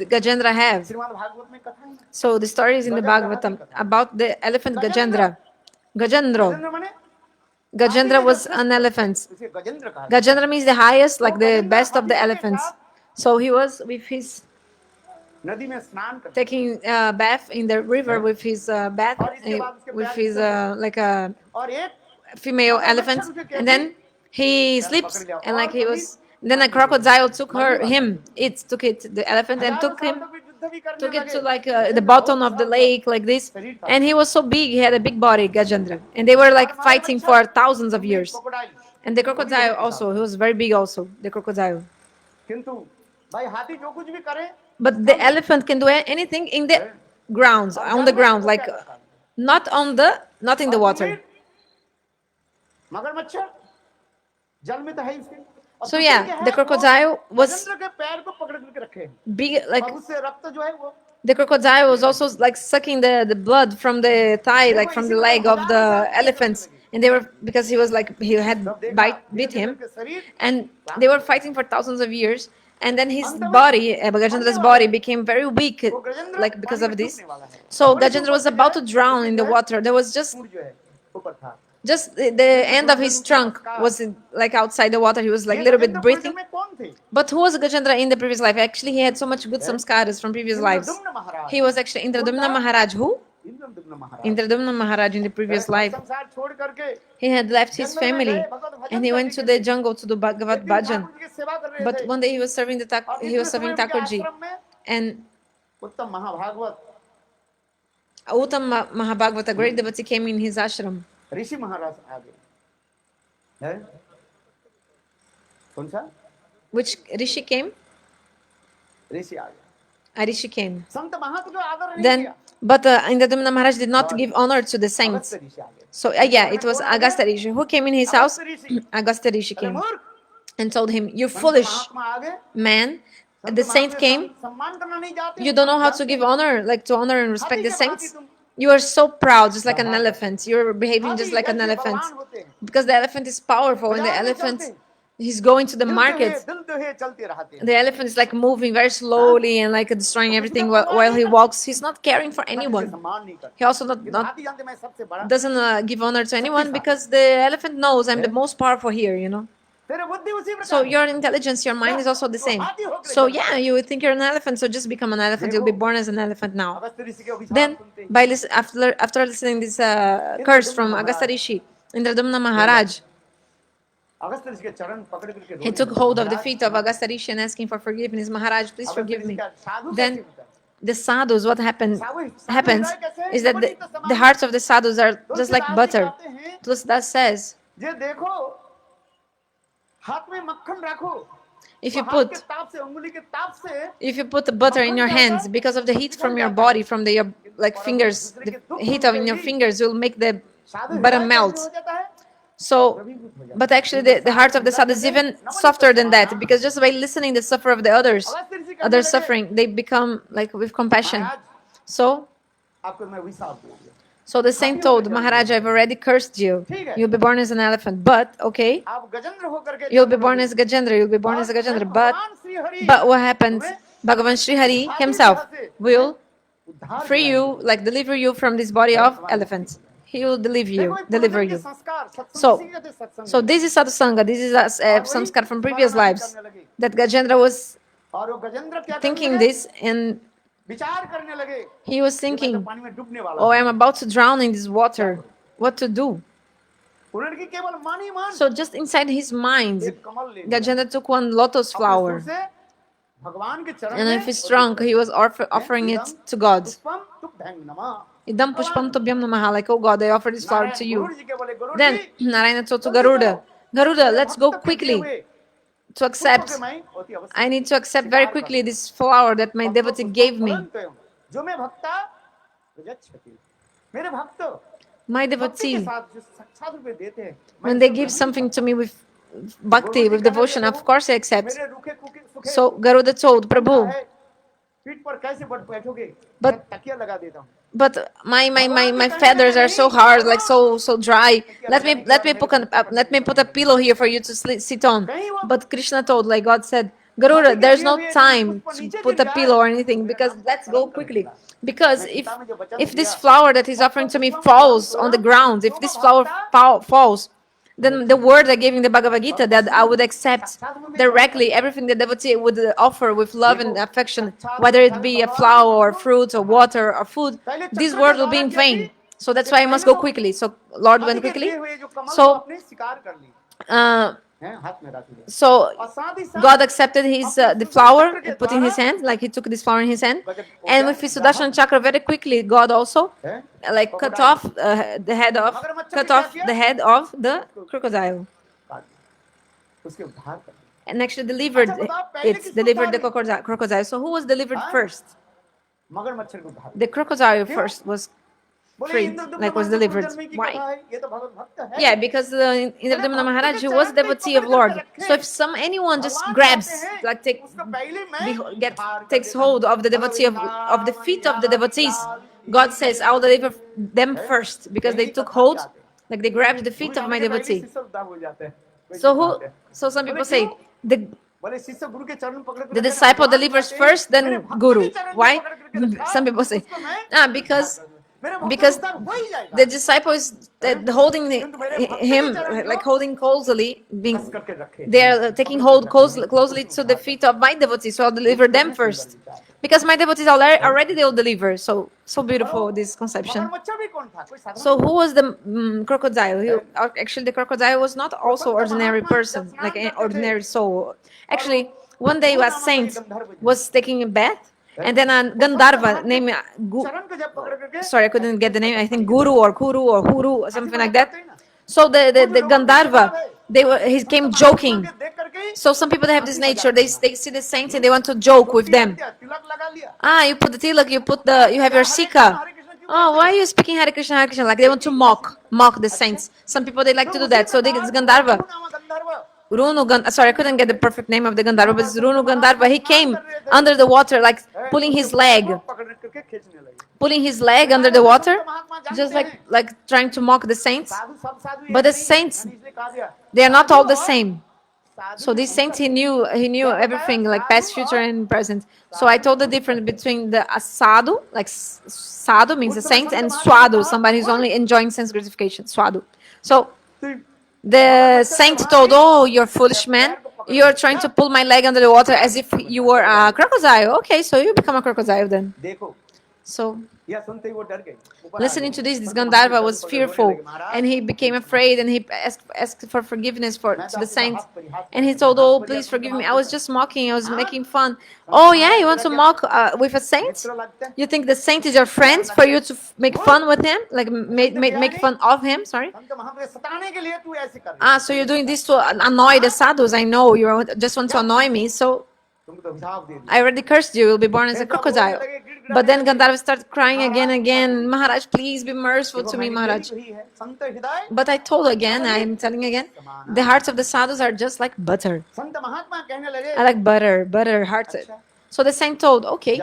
Gajendra have? Shrimad Bhagavat में कथा है So the story is in the Bhagavatam about the elephant Gajendra. Gajendra. Gajendra माने Gajendra was an elephant. इसे गजेंद्र कहा Gajendra means the highest, like the best of the elephants. So he was with his नदी में स्नान करते taking a bath in the river with his bath, with his like a और एक female elephant, and then he sleeps and like he was. Then a crocodile took the elephant and took it to like the bottom of the lake like this, and he was so big, he had a big body, Gajendra, and they were like fighting for thousands of years. And the crocodile also, he was very big also, the crocodile. किंतु भाई हाथी जो कुछ भी करे But the elephant can do anything in the grounds, on the ground, like not in the water. मगरमच्छ जल में तो है इसके और So दूसरी yeah, क्या है, the crocodile वो was गजेंद्र के पैर को पकड़ के रखे हैं big, like और उससे रक्त जो है वो the crocodile was also like sucking the blood from the thigh, like from the leg of the elephants. And they were, because he was like, he had beat him, and they were fighting for thousands of years. And then his body, Gajendra's body, became very weak, like because of this. So Gajendra was about to drown in the water. There was just सूर जो है ऊपर था the end of his trunk was like outside the water. He was like a little bit breathing. में कौन थे? But who was Gajendra in the previous life? Actually, he had so much good samskaras from previous lives. Indradyumna Maharaj He was actually Indradumna Maharaj. Who? Indradyumna Maharaj Indradumna Maharaj in the previous life. संसार छोड़ करके He had left his family and he went to the jungle to do Bhagavad Bhajan. Thakur की सेवा कर रहे But थे one day he was serving और Thakurji, आश्रम में and उत्तम महाभागवत Uttam Mahabhagavata, a great devotee, came in his ashram. ऋषि महाराज आ गए हैं कौन सा Which Rishi came? ऋषि आ गया A Rishi came. संत महंत को आदर नहीं Then, किया but Indradumna Maharaj did not give honor to the saints. Agastya ऋषि आ गए So yeah, it was Agastya Rishi. Who came in his house? Agastya Rishi अरे came मूर्ख and told him, "You Sant foolish महात्मा आ गए man, Sant the saint Mahatma came. सम्मान करना नहीं जाते You don't know how to give honor, like to honor and respect the saints. You are so proud, just like an elephant. You're behaving just like an elephant. Because the elephant is powerful, and the elephant, he's going to the market. दिल तो है चलते रहते हैं The elephant is like moving very slowly and like destroying everything while he walks. He's not caring for anyone. सम्मान नहीं करते He also not हाथी जानते मैं सबसे बड़ा doesn't give honor to anyone because the elephant knows I'm the most powerful here, you know. तेरे बुद्धि उसी प्रकार So your intelligence, your mind is also the same. So yeah, you would think you're an elephant, so just become an elephant. You'll be born as an elephant now. Agastya ऋषि के अभिशाप Then, सुनते by after listening this curse from Agastya Rishi, Indradumna Maharaj, Agastya ऋषि के चरण पकड़ करके he took hold of the feet of Agastya Rishi and asking for forgiveness. Maharaj, please forgive me. Then the sadhus, what happens is that the hearts of the sadhus are just like butter. Tulsidas says, जे देखो हाथ में मक्खन रखो if तो you हाथ put के ताप से उंगली के ताप से the butter in your hands, because of the heat from your body, from your like fingers, the heat of in your fingers will make the Sadhu butter हृदय melt. कैसे हो जाता है So, but actually the heart of the sadhu is even softer than that, because just by listening the suffer of the others suffering, they become like with compassion. Maharaj So आपको मैं अभिशाप दूंगा so the saint told Maharaj, I've already cursed you. You'll be born as an elephant. But okay, आप गजेंद्र होकर के you'll be born as Gajendra. You'll be born as a Gajendra. भगवान Shri Hari But what happens? Bhagavan Sri Hari himself will उद्धार free you, like deliver you from this body of elephants. He will deliver देखो, you, ये deliver पूर्वजन्म के you. संस्कार सत्संग So, इसी के कहते हैं, सत्संग so में। this is satsanga. This is a और वही samskar from previous स्मरण आदि lives करने लगे। that Gajendra was और वो गजेंद्र क्या करने thinking लगे? this, and विचार करने लगे he was कि मैं तो thinking, पानी में डूबने वाला "Oh, हूँ। I'm about to drown in this water. What to do?" उन्होंने केवल मन ही मन So just inside his mind, एक कमल ले लिया Gajendra took one lotus अपने flower, सुर से भगवान के चरण and में if it's और drunk, दूसरा he was offering it इदं to God. पुष्पम तुभ्यं नमः। Idam pushpam tobhyam namaha, like, oh God, I offer this flower Narayan to you. गुरु जी के बोले, गुरु Then ji Narayana told to जल्दी Garuda, करो, Garuda, मेरे let's go भक्त के दिए quickly हुए to पुष्प accept. के मैं अति अवश्य I need to accept very स्वीकार quickly करूं। this flower that my भक्तो devotee पुष्पं gave me. फलन्त्यं, जो मैं भक्ता प्रयच्छति। मेरे भक्त My भक्ति के devotee, साथ जो साक्षात रूप में देते हैं, मैं when they उसे give ग्रहण something करता to हूं। me with bhakti, with devotion, of course I accept. मेरे रूखे सूखे So Garuda told पंजा Prabhu, है, पीठ पर कैसे बैठोगे? But- मैं तकिया लगा देता हूं। but my feathers are so hard, like so dry. Let me put a pillow here for you to sit on. But Krishna told, like God said, Garuda, there's no time to put a pillow or anything, because let's go quickly. Because if this flower that he's offering to me falls on the ground, if this flower falls, then the word I gave in the Bhagavad Gita that I would accept directly everything the devotee would offer with love and affection, whether it be a flower or fruit or water or food, this word will be in vain. So that's why I must go quickly. So Lord went quickly. So so God accepted his the flower and put in his hand, like he took this flower in his hand, and with his Sudarshan chakra very quickly, God also like cut off the head of the crocodile, उसके उद्धार कर। and actually delivered the crocodile. So who was delivered first? मगरमच्छ को उद्धार। The crocodile first was बोले freed, Indradyumna like was Maharaj delivered. जन्मी की Why? कथा है, ये तो भगवत भक्त है। Yeah, because Indradumna Maharaj, he was devotee of Lord. So if anyone just grabs, like takes hold of the devotee of the feet of the devotees, God says, I will deliver them first, because they took hold, like they grabbed the feet of my devotee. So some people say the बोले शिष्य गुरु के चरण पकड़ the disciple delivers first, then Guru. Why? Some people say, because the disciple is holding him, like holding closely, they are taking hold closely to the feet of my devotees, so I'll deliver them first. Because my devotees already they will deliver. So beautiful, this conception. So who was the crocodile? Actually, the crocodile was not also ordinary person, like an ordinary soul. Actually, one day a saint was taking a bath, and then a Gandharva named sorry, I couldn't get the name. I think Guru or Kuru or Huru or something like that. So the Gandharva, he came joking. So some people they have this nature. They see the saints and they want to joke with them. You put the tilak, you have your sika. Oh, why are you speaking Hare Krishna, Hare Krishna? Like they want to mock the saints. Some people they like to do that. So this Gandharva, sorry, I couldn't get the perfect name of the Gandharva, but it's Runu Gandharva. He came under the water, like pulling his leg under the water, just like trying to mock the saints. But the saints, they are not all the same. So these saints, he knew everything, like past, future, and present. So I told the difference between the sadhu, like sadhu means a saint, and swadu, somebody who's only enjoying sense gratification. Swadu. So the saint told, "Oh, you're foolish man. You're trying to pull my leg under the water as if you were a crocodile. Okay, so you become a crocodile then." So listening to this Gandharva was fearful, and he became afraid, and he asked for forgiveness to the saint, and he told, "Oh, please forgive me. I was just mocking. I was making fun." "Oh yeah, you want to mock with a saint? You think the saint is your friend for you to make fun with him, like make fun of him? Sorry. So you're doing this to annoy the sadhus? I know you just want to annoy me. So I already cursed you. You'll be born as a crocodile." But then Gandharva started crying again and again. "Maharaj, please be merciful to me, Maharaj." But I told again, I'm telling again, the hearts of the sadhus are just like butter. I like butter hearted. So the saint told, okay,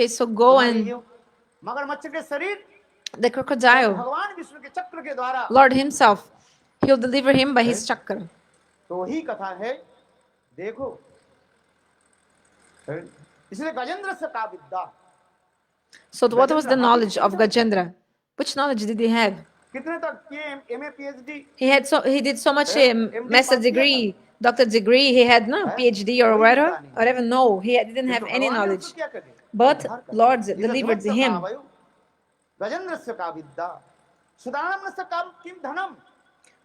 so go, and the crocodile, Lord himself, he'll deliver him by his chakra. इसलिए गजेंद्र से का विद्या So what was the knowledge of Gajendra? Which knowledge did he have? कितने तक किए MA PhD He did so much MD master पास किया था degree, doctor degree. He had no हैं? PhD or कोई whatever, विद्या नहीं whatever. No, he didn't have किंतु any भगवान ने knowledge. उसको क्या कर दिया But उद्धार कर Lord दिया delivered him. वायु गजेंद्रस्य का विद्या सुदानस्य का किम धनम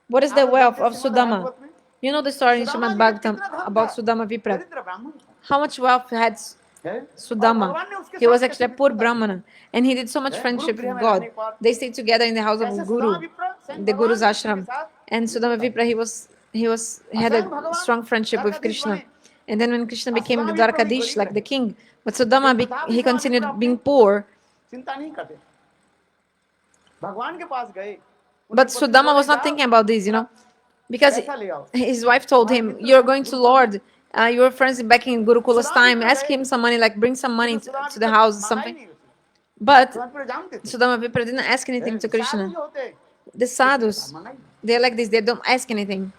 What is the आप wealth जानते हैं of श्रीमद् Sudama? भागवत में You know the story in Sudama Srimad जी का Bhagavatam कितना धन about था Sudama Vipra. दरिद्र ब्राह्मण था How much wealth had है? और Sudama? भगवान ने उसके He साथ was कैसे actually a poor मित्रता की Brahmana, and he did so much है? friendship गुरुगृह with में रहने God. के बाद They stayed together in the house of कैसे सुदामा Guru, विप्र स्वयं the Guru's भगवान कृष्ण के ashram. साथ And Sudama मित्रता Vipra, की he had स्वयं a भगवान strong friendship with Dwarkadhish Krishna. बने And then when Krishna और became सुदामा the विप्र भी Dwarkadish, गरीब like the रहे king, but Sudama, किंतु तथापि he सुदामा विप्र continued being अपने poor. चिंता नहीं करते भगवान के पास गए But उनकी पत्नी Sudama बोले was not जाओ thinking about this, थोड़ा because पैसा ले आओ his wife told हमारे him, मित्र "You're हैं going to गुरुकुल में Lord. Your friends back in Gurukula's Sudama time. विप्र Ask गए him some money, like bring some money किंतु सुदामा to the विप्र house, मांगा ही something." नहीं उसे But सुदामा विप्र जानते थे Sudama Vipra didn't ask anything to Sadhu Krishna. जो होते हैं The sadhus, मांगा ही नहीं they're like this. They don't ask anything.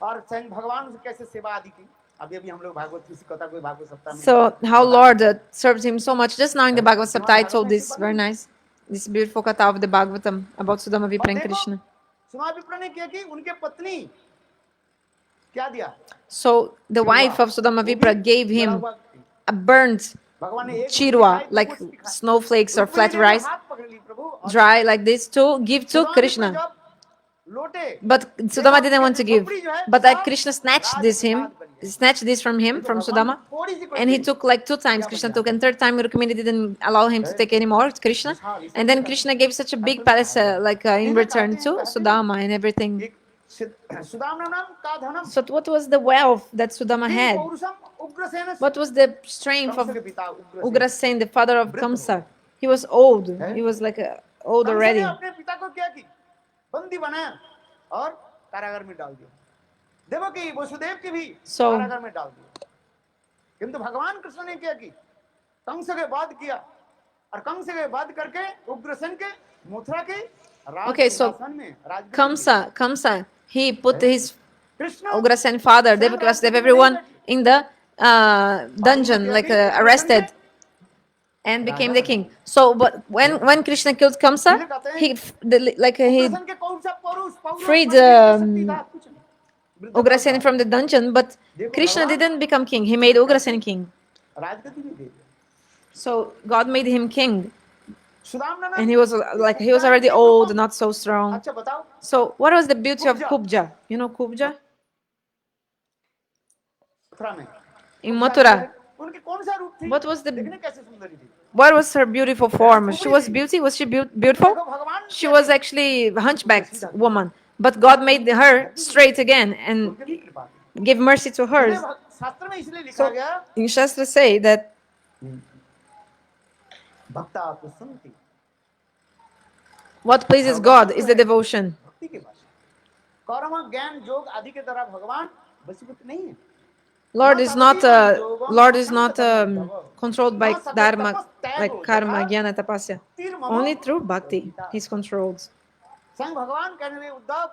और स्वयं भगवान उसे कैसे सेवा आदि की अभी अभी हम लोग भागवत किसी कथा कोई भागवत सप्ताह में So how बता Lord चुके हैं। served him so much. Just now in the Bhagavad Shrimad Sapta, I Bhagavat told में ऐसी this पढ़ा very है। nice, this beautiful katha of the Bhagavatam about Sudama और Vipra and देखो Krishna. सुदामा विप्र ने क्या की उनके पत्नी क्या दिया So the wife of Sudama Vipra gave him a burnt भगवान ने एक रोटी chirwa, खाई तो like वो दिखा snowflakes or रुक्मिणी flat ने rice, हाथ पकड़ ली प्रभु और dry like this, to give to Sudama विप्र Krishna. जब लोटे But देखा Sudama didn't उनके want to give. खोपड़ी जो है But सब Krishna snatched राजप्रसाद बन गया snatched this from him, ये तो from भगवान ने Sudama. थोड़ी सी कोई And he the took like 2 times, क्या बन Krishna गया took, and third time Rukmini didn't allow him to take any more, Krishna. And then Krishna gave such a big palace in return to Sudama and everything. एक सुदामा नाम का धनम So what was the wealth that Sudama किं had? पौरुषम Ugrasen What was the strength Kans of के पिता Ugrasen Ugrasen, the father of Kamsa? He was old. He was like old Kans ने already. अपने पिता को क्या की बंदी बनाया और कारागार में डाल दिया देवकी वसुदेव की भी So- कारागार में डाल दिया किंतु भगवान कृष्ण ने क्या की कंस के वध किया और कंस के वध करके उग्रसेन के मथुरा के Okay, so राजसिंहासन में राजगद्दी में Kamsa, he put his Krishna Ugrasen father, Devaki Vasudev, everyone in the dungeon, like arrested, and became the king. So, but when Krishna killed Kamsa, he Ugrasen के कौन सा पौरुष freed शक्ति था कुछ नहीं Ugrasen from the dungeon, but Krishna didn't become king. He made Ugrasen king. राजगद्दी में दे दिया So God made him king, Sudama and he was already old, not so strong. अच्छा बताओ So what was the beauty of Kubja? You know Kubja Mathura में in Mathura? उनके कौन सा रूप थी What was the देखने कैसे सुंदरी थी What was her beautiful form? She was beauty. Was she beautiful? देखो भगवान She was actually a hunchbacked woman, but God made her straight again and उनके भी कृपा थी gave mercy to her. इसलिए शास्त्र में इसलिए लिखा गया In Shastra say that भक्ता तो संति what pleases God is the devotion. भक्ति के भाषा कर्म ज्ञान योग आदि के द्वारा भगवान वशीभूत नहीं है Lord is not controlled by dharma, like karma, jnana, tapasya. Only through bhakti he's controlled. स्वयं भगवान कहने लगे उद्धव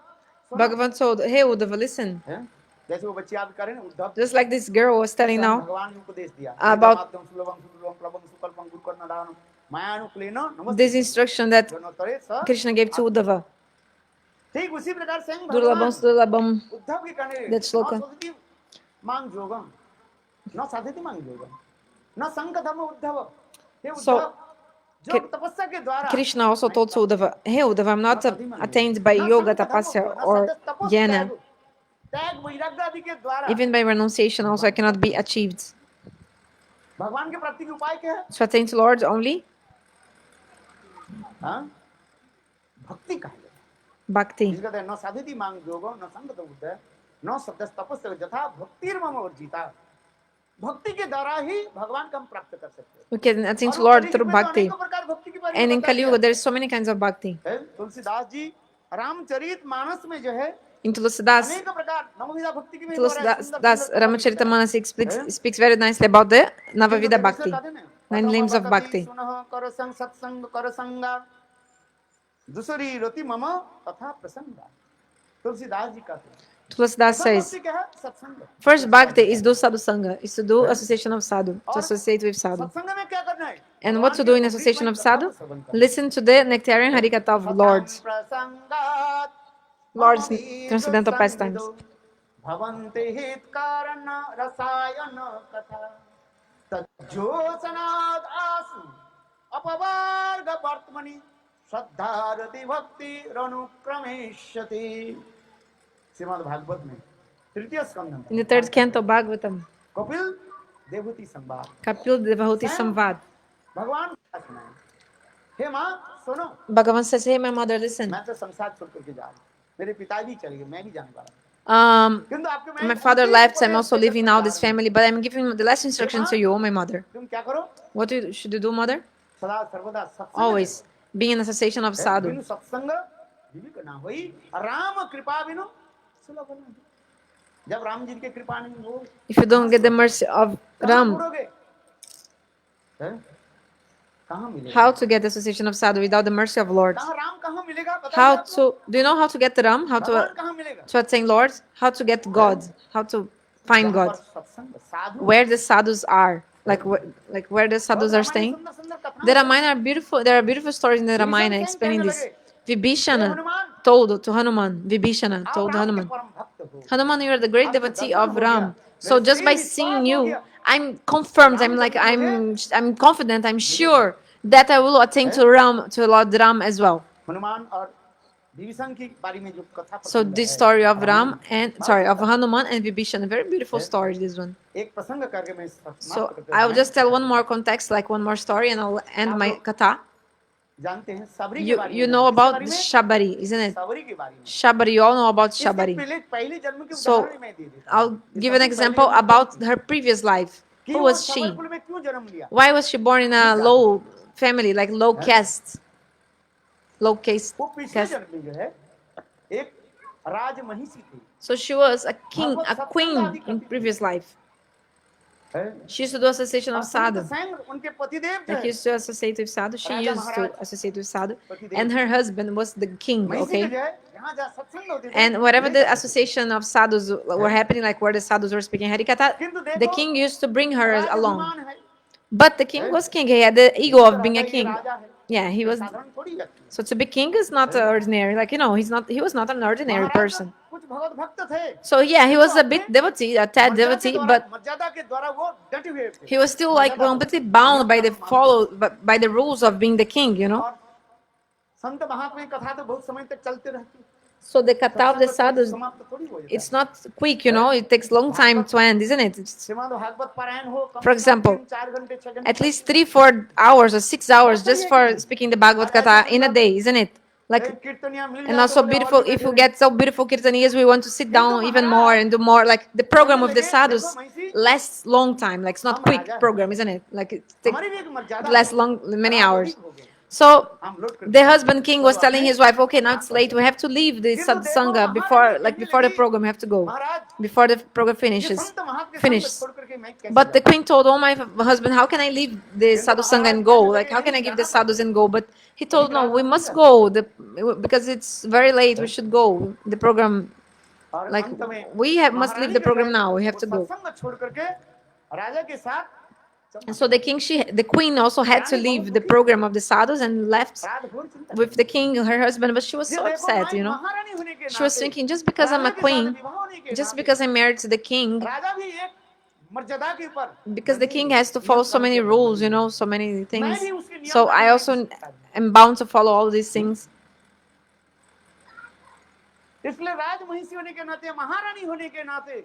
सुनो। Bhagavan told, "Hey Uddhava, listen." हैं? जैसे वो बच्चे आप करें ना Uddhav Just like this girl was telling स्वयं now भगवान ने उपदेश दिया about वेदामाद्यम सुलभम सुलभम प्लवम सुकल्पम गुरुकर्णधारणम मायानुकुलेन नमस्ते this instruction that जनोत्तरे स Krishna gave to Uddhava. ठीक उसी प्रकार स्वयं Durlabam भगवान Durlabam. उद्धव के कहने That shloka. न सदति मांग योगम न साधिति मांग योगम न संग धर्म उद्धव हे So, उद्धव जो तपस्या के द्वारा Krishna also told to Uddhava, "Hey Uddhava, I'm not attained by yoga, tapasya, or jnana. त्याग वैराग्य आदि के द्वारा Even by renunciation also I cannot be achieved. भगवान के प्राप्ति के उपाय क्या है To attain to Lord only हाँ भक्ति का है bhakti." जिसका कहते हैं न साधिति मांग योगो न संगत बुद्ध न सत्य तपस्या जथा भक्तिर्मम वर्जिता भक्ति के द्वारा ही भगवान को हम प्राप्त कर सकते हैं We can attain to और Lord कलयुग through में तो bhakti. अनेकों प्रकार भक्ति की And in परिभाषा Kali है। Yuga, there is so many kinds of bhakti. है, तुलसीदास जी रामचरित मानस में जो है In Tulsidas, अनेक प्रकार नवविधा भक्ति की में हो रहा है, सुंदर Das सुंदर Ramacharita speaks very nicely about the Navavidha Bhakti, 9 names of Bhakti. सुनः कर संग सत्संग कर संगा दूसरी रति मम तथा प्रसंगा तुलसीदास जी कहते हैं Tulsidas प्रथम says, भक्ति क्या है? सत्संग। first bhakti is do sadhu sangha, is to do association of sadhu, to associate with sadhu. सत्संग में क्या करना है? And what to do in association of sadhu? Listen to the nectarian harikatha of Lord's प्रसंगात Lord's मम transcendental वीर pastimes. संविदो भवन्ति हित कारण रसायन कथा तज्जोत्सनाद आसु अपवर्ग वर्तमनि श्रद्धारति भक्ति रनुक्रमेष्यति। श्रीमद् भागवत में तृतीय स्कंद In the third canto Bhagavatam, Kapil Devahuti संवाद Kapil Devahuti Samvad, भगवान का सुनाए, हे माँ सुनो, Bhagavan says, hey my mother, listen. मैं तो संसार छोड़ करके जा रहा हूँ, मेरे पिताजी चले गए, मैं भी जाने वाला हूँ। किंतु आपके मैं My father left, I'm also leaving now this family, but I'm giving the last instruction to you, oh my mother. तुम क्या करो? What should you do, mother? सदा सर्वदा सत्संग Always being in association of बिनु sadhu. सत्संग विवेक ना होई, राम कृपा बिनु सुलभ नहीं। जब राम जी की कृपा नहीं हो, If you don't get the mercy of कहाँ Ram, पूरोगे? हैं? कहाँ मिलेगा? how to get the association of sadhu without the mercy of Lord? कहाँ राम कहाँ मिलेगा? बताइए How आपको। to, do you know how to get Ram? How भगवान to कहाँ मिलेगा? attain Lord? How to get God? How to find जहाँ God? पर सत्संग, साधु, Where the sadhus are, like where the sadhus are बहुत staying. सुंदर सुंदर कथाएं The हैं। Ramayana are beautiful. There are beautiful stories in the Ramayana explaining this. Vibhishana told to Hanuman. Vibhishana आप told Ram के Hanuman, परम भक्त हो। Hanuman, you are the great आपको devotee दर्शन of हो गया, Ram. So मेरे just by से seeing विश्वास हो you, गया। I'm confirmed. I'm confident. I'm sure that I will attain to Ram, to Lord Ram as well. Hanuman और विभीषण की बारे में जो कथा So प्रसंग this है, story of Ram Ramayan, and बहुत sorry of सुंदर। Hanuman and Vibhishana, very beautiful story. This one. एक प्रसंग करके मैं समाप्त So करते I'll हैं। just tell one more context, like one more story, and I'll end my katha. जानते हैं सबरी के बारे में, You know किसके about बारे में? Shabari, isn't it? सबरी के बारे में। Shabari, you all know about इसके Shabari. पहले जन्म के So उदाहरण मैं दे देता हूँ। I'll ये give an सबरी example पहले जन्म about में her previous life. कि Who वो was she? सबरकुल में क्यों जन्म लिया? Why was she born in a low family, like low caste? Low caste. वो पिछले जन्म में जो है एक राजमहिषी थी। So she was a king, a queen in previous life. She used to do association of sadhu. उनके पतिदेव Like थे। he used to associate with sadhu. She Raja used to Maharaj. associate with sadhu. And her husband was the king, महिषी के okay? जो है यहाँ जहाँ सत्संग होते थे, And wherever ले the जाते थे। association of sadhus were happening, like where the sadhus were speaking Harikatha, the king used to bring her along. राजाभिमान है, But the king was king. He had the ego of being a राजा ये king. राजा है, Yeah, he ये was. साधारण थोड़ी व्यक्ति है। So to be king is not ordinary. Like, you know, he was not an ordinary Maharaj person. कुछ भगवत भक्त थे, So yeah, he was a bit devotee, a tad मर्यादा के devotee, द्वारा- but मर्यादा के द्वारा वो डटे हुए थे। he was still like completely bound by by the rules of being the king, you know. और संत महात्मा की कथा तो बहुत समय तक चलते रहती है। So the katha of the sadhus, समाप्त थोड़ी हो जाता है। it's not quick, you know. It takes long time to end, isn't it? Shrimad Bhagavat पारायण हो, कम For से कम example, 4 घंटे 6 घंटे At least 3-4 hours or 6 hours just for speaking the Bhagavad Gita in a day, isn't it? Like, कीर्तनियां mill and जाए also तो beautiful. और भी If you बेहतर get so beautiful kirtaniyas, we want to sit down even more and do more. Like the program of the sadhus lasts long time. Like it's not quick program, isn't it? Like it है। हमारी भी एक takes मर्यादा it lasts है। long, many आप hours. अधिक हो गए। So हम लोड करते the हैं। husband king was telling his wife, okay, now it's late. We have to leave the satsanga before the program. We have to go before the program ये finishes. संत महात्मा के संग Finished. छोड़ करके मैं कैसे But the जाऊं? queen told, oh my husband, how can I leave the sadhu sangha and go? Like, how can I give the sadhus and go? But he told, no, we must go because it's very late. We should go. The program, और like, अंत में must leave महारानी the जो program है, now. We have वो to go. सत्संग छोड़ करके राजा के साथ And so the queen also had to leave the program of the sadhus and left रात भर चिंता with the king, her husband. But she was ये so देखो, upset, मैं you know. महारानी होने के She was नाते, thinking, just because I'm a राजा के साथ queen, विवाह होने के just नाते, because I'm married to the king, राजा भी एक मर्यादा के ऊपर because the king has to follow so many rules, you know, so many things. मैं भी उसके नियम So का I भी also नहीं सकता। am bound to follow all these things. इसलिए राजमहिषी होने के नाते, महारानी होने के नाते,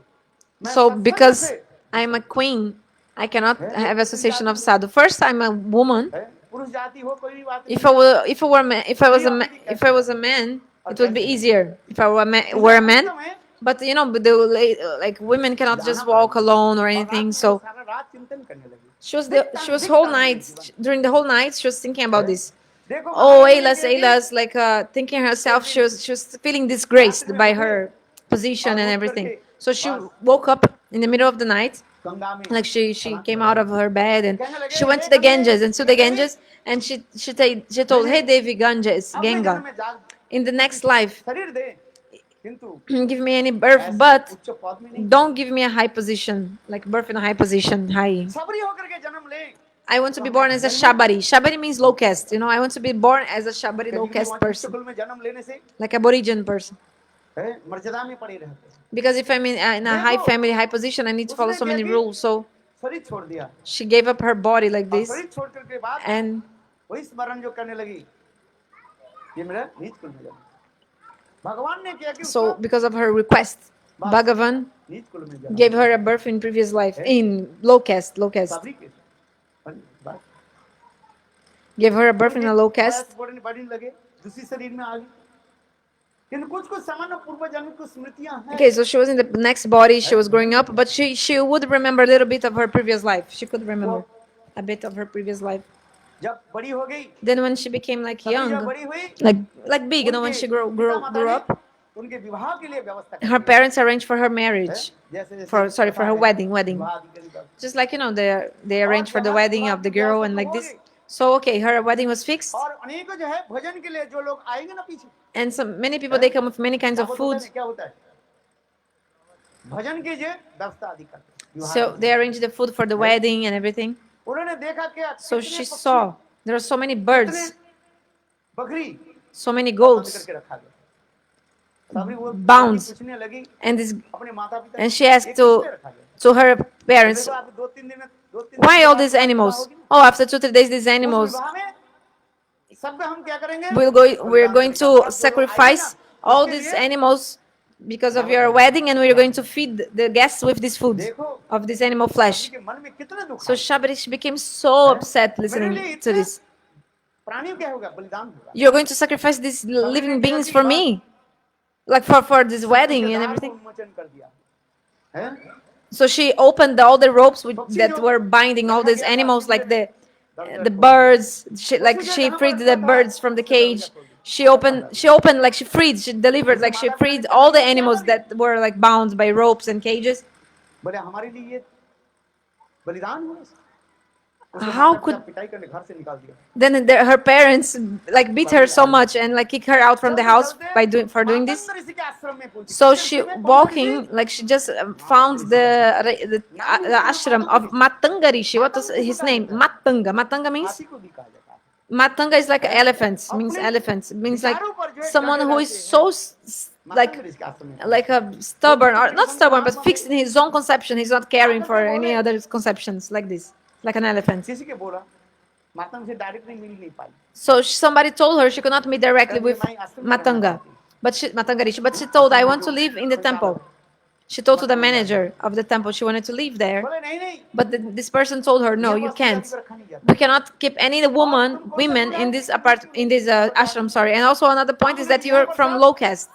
मैं So सत्संग because से, I'm a queen, I cannot have association of sadhu. First, I'm a woman. है, पुरुष जाति हो कोई भी बात If नहीं। I were, if I were, if I was a man, it would be easier. If I were a man, but you know, like women cannot just walk alone or anything. So सारा रात चिंतन करने लगी। she was whole night, during the whole night, she was thinking about this. देखो Oh, महारानी Ailas, ने Ailas, like thinking herself, she was feeling disgraced by her position and everything. So she woke up in the middle of the night, Ganga में like she came out of her bed and she went to the Ganges and to the Ganges and she told, hey Devi Ganges, अपने Ganga, जन्म में जाग in the next life, शरीर दे, किंतु give me any birth, ऐसे but उच्च पद में नहीं, don't give me a high position, like birth in a high position, high. सबरी होकर के जन्म ले। I want to तो be हमें born as a जन्म Shabari. Shabari means low caste. You know, I want to be born as a Shabari low कभी भी caste वहाँ उच्च person, कुल में जन्म लेने से like Aboriginal person. है, मर्यादा में पड़े रहते हैं। Because if I'm in a high देखो, family, high position, I need to follow उसने so many जैसे rules. So शरीर छोड़ दिया she gave up her body like और this, शरीर छोड़कर के बाद and वही स्मरण जो करने लगी, ये मेरा नीच कुल में जन्म। भगवान ने क्या कि so उसको because of her request, Bhagavan नीच कुल में जन्म gave her a birth in previous life in low caste, low caste. सबरी के बस Gave her a birth in a low caste. बढ़ने लगे, दूसरी शरीर में आ गई। किंतु कुछ कुछ सामान्य पूर्व जन्म की स्मृतियां हैं। Okay, so she was in the next body, she was growing up, but she would remember a little bit of her previous life. She could remember a bit of her previous life. जब बड़ी हो गई, Then when she became like तभी जब young, बड़ी हुई, like big, you know, when she grew up, उनके विवाह के लिए व्यवस्था कर her the. parents arranged for her marriage, जैसे जैसे for her विवाह wedding. विवाह आदि करी तब। Just like, you know, they arranged for the wedding of the girl and like this. So okay, her wedding was fixed, और अनेकों जो है भोजन के लिए जो लोग आएंगे ना पीछे, and many people they come with many kinds of foods. क्या होता है? भजन की जो व्यवस्था आदि करते हैं। So they arranged the food for the wedding and everything. उन्होंने देखा क्या So she saw there are so many birds, बकरी so many बंद goats, करके रखा गया। तभी वो bounds, पूछने लगी and this, अपने माता पिता and she ये asked किसने रखा गया? to her parents, देखो आप 2-3 दिन में why all these animals? Oh, after 2-3 days, these उस animals विवाह में सब में हम क्या करेंगे? we're going to बलिदान sacrifice all उसके these लिए animals because of your wedding, and we're going to feed the guests with this food देखो of this animal flesh. के मन में कितना दुख So है। Shabari, she became so upset listening to this. प्राणियों क्या होगा? बलिदान होगा। You're going to sacrifice these living beings for me, like for this wedding and everything. उन्मोचन कर दिया। हैं? So she opened all the ropes that were binding all these animals, like the birds. She freed the birds from the cage. She opened like she delivered, like she freed all the animals that were like bound by ropes and cages. बोले हमारे लिए ये बलिदान हुआ। How could पिटाई करने घर से निकाल दिया। then her parents like beat her so much and like kick her out from the house for doing this? ऋषि के आश्रम में पहुंची। So she walking like she just found the ashram of Matanga Rishi. What was his name? Matanga. Matanga means हाथी को भी कहा जाता है। Matanga is like elephants. Means elephants. It means like someone who is so like ऋषि के आश्रम में। like a stubborn, or not stubborn, but fixed in his own conception. He's not caring for any other conceptions, like this, like an elephant. किसी के बोला मातंग से direct नहीं मिल नहीं पाई। So somebody told her she could not meet directly with Matanga, Matanga Rishi. But she told, I want to live in the temple. She told to the manager of the temple she wanted to live there. बोले नहीं नहीं। But this person told her, no, you can't. We cannot keep any women in this ashram. Sorry. And also another point is that you are from low caste.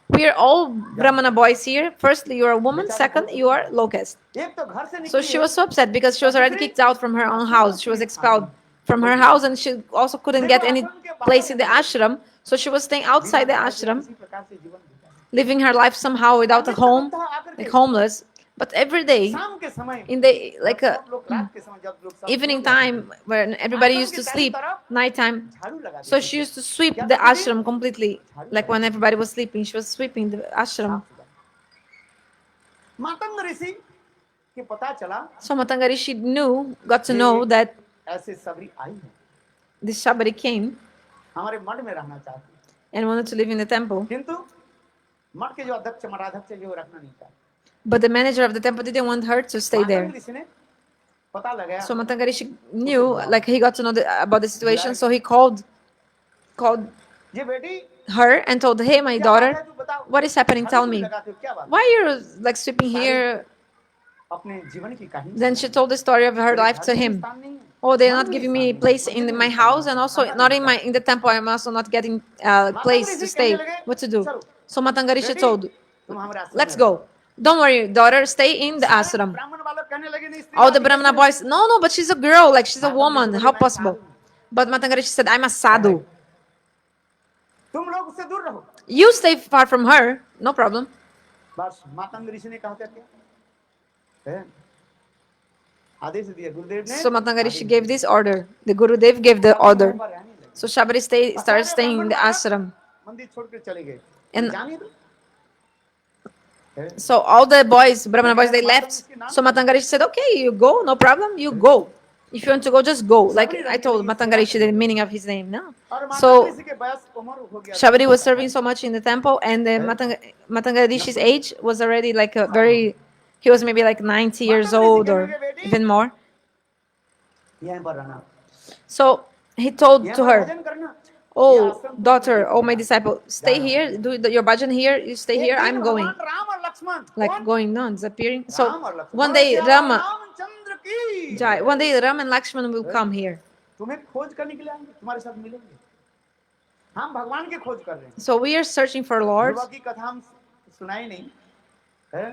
We are all Brahmana boys here. Firstly, you are a woman. Second, you are low caste. एक तो घर से So she was so upset because she was already kicked out from her own house. She was expelled from her house, and she also couldn't get any place in the ashram. So she was staying outside the ashram, इसी प्रकार से जीवन बिता। living her life somehow without a home, like homeless. But every day, शाम के समय in the like a सब लोग रात के समय जब लोग सब evening time when everybody used to sleep, nighttime, झाड़ू लगा so she used to sweep the ashram completely. Like when everybody was sleeping, she was sweeping the ashram. Matang ऋषि के पता चला So Matanga Rishi got to know that ऐसे सबरी आई है, this Shabari came हमारे मठ में रहना चाहती है। and wanted to live in the temple. किंतु मठ के जो अध्यक्ष मठाध्यक्ष जो रखना नहीं चाहते। But the manager of the temple didn't want her to stay there. Matang ऋषि ने पता लगाया। So Matanga Rishi knew, like he got to know about the situation, so he called ये बेटी her and told, hey, my daughter, what is happening? Tell me. Why you're like sweeping here? अपने जीवन की कहानी। Then she told the story of her life to him. Oh, they're not giving me a place in my house, and also not in the temple. I'm also not getting a place to stay. What to do? So Matanga Rishi told, let's go. Don't worry, daughter, stay in the ashram. ब्राह्मण वालों कहने लगे नहीं All the Brahmana boys, no, but she's a girl, like she's a woman. How possible? But Matanga Rishi said, I'm a sadhu. तुम लोग उससे दूर रहो। You stay far from her, no problem. बस मातंग ऋषि ने कहा क्या है? आदेश दिया गुरुदेव ने। So Matanga Rishi gave this order. The Gurudev gave the order. So Shabari started staying in the ashram. मंदिर छोड़कर चले गए। And जानिए तो so all the boys, Brahmana boys, they left. So Matangarishi said, okay, you go, no problem, you go. If you want to go, just go. Like I told Matangarishi the meaning of his name, no? और So माता के बयस उम्र हो गया Shabari was serving so much in the temple, and Matangarishi's age was already like a very, he was maybe like 90 years old or even more. यहीं पर रहना So he told यहीं to पर her, भजन करना oh, daughter, oh, my disciple, stay here, do your bhajan here, you stay here, I'm going. भगवान राम और Lakshman Like going, no, disappearing. So Ram और Lakshman one day Rama, Ramchandra की Jai, one day Ram and Lakshman will come here. तुम्हें खोज करने के लिए आएंगे तुम्हारे साथ मिलेंगे हम भगवान की खोज कर रहे हैं So we are searching for Lord. Dhruva की कथा हम सुनाई नहीं है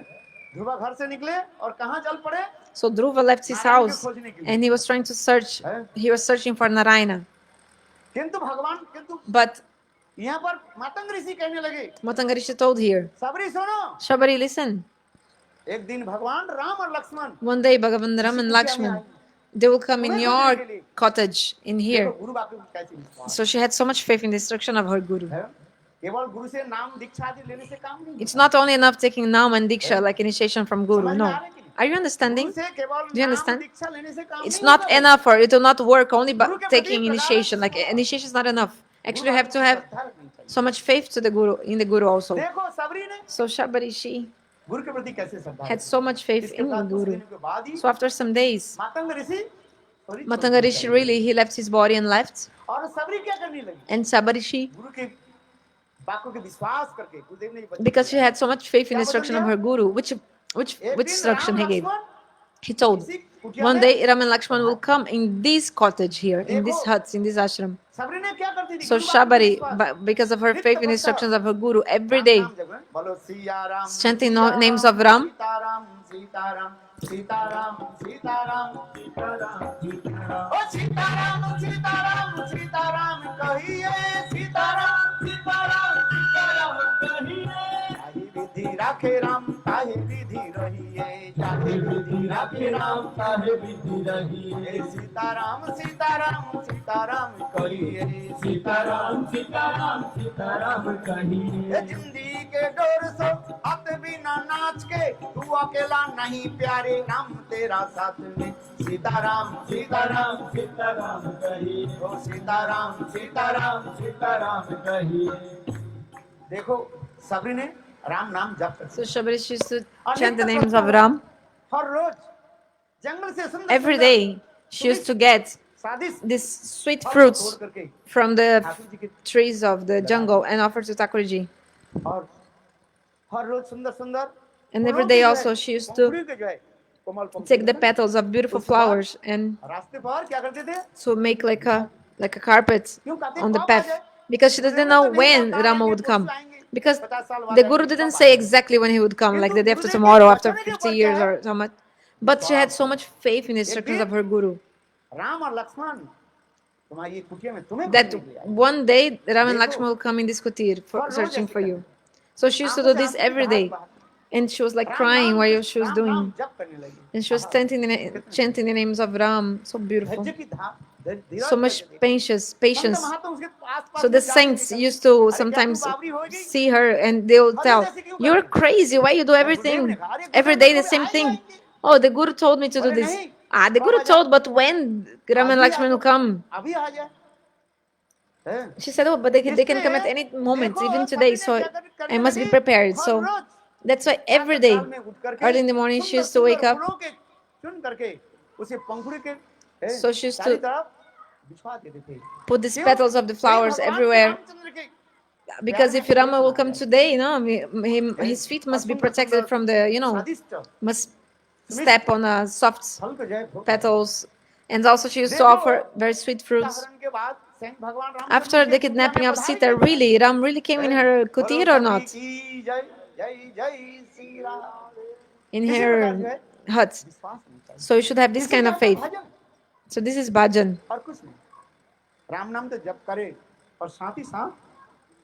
ध्रुवा घर से निकले और कहाँ चल पड़े So Dhruva left his house and he was trying to search, he was searching for Narayana. किंतु भगवान किंतु But यहाँ पर मातंग ऋषि कहने लगे Matangarishi told here, सबरी सुनो Shabari, listen. एक दिन भगवान राम और Lakshman One day Bhagavan Ram and Lakshman, they will come in your cottage in देखो here. गुरु बापू को कैसी विश्वास So she had so much faith in the instruction of her guru. है केवल गुरु से नाम दीक्षा आदि लेने से काम नहीं It's not only enough taking Naam and Diksha like initiation from guru, समझ में no. आ रहा है कि नहीं? Are you understanding? गुरु से केवल Do you नाम understand? दीक्षा लेने से काम It's नहीं not होता है। enough, or it will not work only by Guru के taking प्रति initiation. Like initiation is not enough. Actually, you have to have श्रद्धा रखनी चाहिए। so much faith to the guru, in the guru also. देखो सबरी ने So Shabari, she गुरु के प्रति कैसे श्रद्धा had रखी। so much faith इसके in बाद कुछ guru. दिनों के बाद ही So after some days, Matang Rishi sorry, Matangarishi really, he left his body and left. और सबरी क्या करने लगी And Sabarishi, गुरु के वाक्यों के विश्वास करके गुरुदेव ने ये बच्चे because she को had so much faith in the instruction of her guru, which एक दिन instruction he Ram gave? Lakshman He told, इसी कुटिया one में day Ram and Lakshman will come in this cottage here, in this huts, in this ashram. सबरी ने क्या करती थी So गुरु बाप के Shabari, विश्वास। because of her faith in the instructions of her guru, every Ram day नाम जप रहे हैं। बोलो Siya Ram chanting Siya names Ram, of Ram. Sitaram Sitaram Sitaram Sitaram Sitaram ओ सीताराम सीताराम सीताराम कहिए सीताराम सीताराम सीताराम कहिए ताहि विधि राखे राम ताहि विधि रहिए ताहि विधि राखे राम ताहि विधि रहिए सीताराम सीताराम सीताराम कहिए सीताराम सीताराम सीताराम कहिए जिंदगी के डोर सो हाथ बिना नाच के तू अकेला नहीं प्यारे नाम तेरा साथ में सीताराम सीताराम सीताराम कहिए ओ सीताराम सीताराम सीताराम कहिए देखो सबरी ने राम नाम जप कर So Shabari used to chant the names of Ram. हर रोज जंगल से सुंदर Every day she used to get स्वादिष्ट these sweet फल fruits तोड़ करके from the ठाकुर जी के trees of the jungle and offer to Thakurji. और हर रोज सुंदर सुंदर And every day also she used to take the petals of beautiful flowers and रास्ते पर क्या करते थे to make like a carpet क्यों कहते on the कब आ path जाए? because she doesn't know when Rama would come. Because the guru didn't say exactly when he would come, like the day after tomorrow, after 50 years or so much. But she had so much faith in the instructions of her guru Ram और लक्ष्मण तुम्हारी ये कुटिया में तुम्हें that खोजने के लिए आए। one day Ram and Lakshman will come in this kutir for searching for you. So she used to do this every day. And she was like crying while she was doing. Ram जप करने लगी And she was chanting the names of Ram. So beautiful. धैर्य की धीरज So much करके देखो। patience. संत महात्मा उसके आसपास So में the जाते saints थे। used to अरे क्या तू sometimes बावरी हो गई? see her and they'll tell, you're crazy, why you do everything every day the same thing? Oh, the guru told me to do this. Ah, the guru told, but when Ram and Lakshman will come? अभी आ जाए हैं? She said, oh, but they can come at any moment, even today, so I must be prepared. So that's why every day, early in the morning, she used to wake up. चुन करके उसे पंखुड़ी के हैं, So she used चारों to तरफ बिछवा देते थे put these petals of the flowers everywhere. Because if Rama will come today, his feet must be protected from the, स्वादिष्ट must step on soft फल को जय भोग petals. And also she used to offer very sweet fruits. हरण के बाद स्वयं भगवान Ram After the kidnapping of Sita, really, Ram really came in her kutir or not? की जय जय जय श्री राम In इसी प्रकार जो her है, hut. विश्वास होना चाहिए। So you should have this इसी kind का of faith. Bhajan, So this is bhajan. और कुछ नहीं राम नाम तो जप करे और साथ ही साथ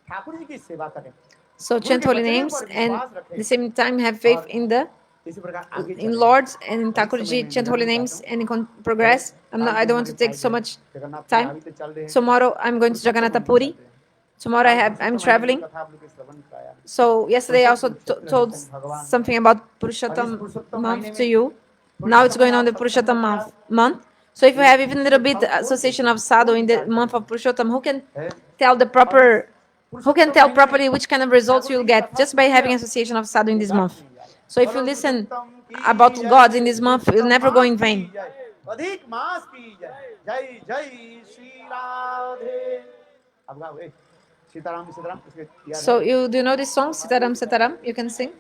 ठाकुर जी की सेवा करे So chant holy names and at the same time have faith in the इसी प्रकार आगे in चले। Lord and in Thakurji, chant holy names and progress. I don't want to take so much Jagannath time. अभी तो चल रहे हैं। Tomorrow I'm going to Jagannath Puri Tomorrow I'm traveling. So yesterday I also told something about Purushottam month to you. Now it's going on the Purushottam month. So if you have even a little bit association of sadhu in the month of Purushottam, who can tell properly which kind of results you'll get just by having association of sadhu in this month. So if you listen about God in this month, you'll never go in vain. अधिक मास की जय जय जय श्री राधे अब गाओ Sitaram Sitaram So you do you know this song Sitaram Sitaram? You can sing.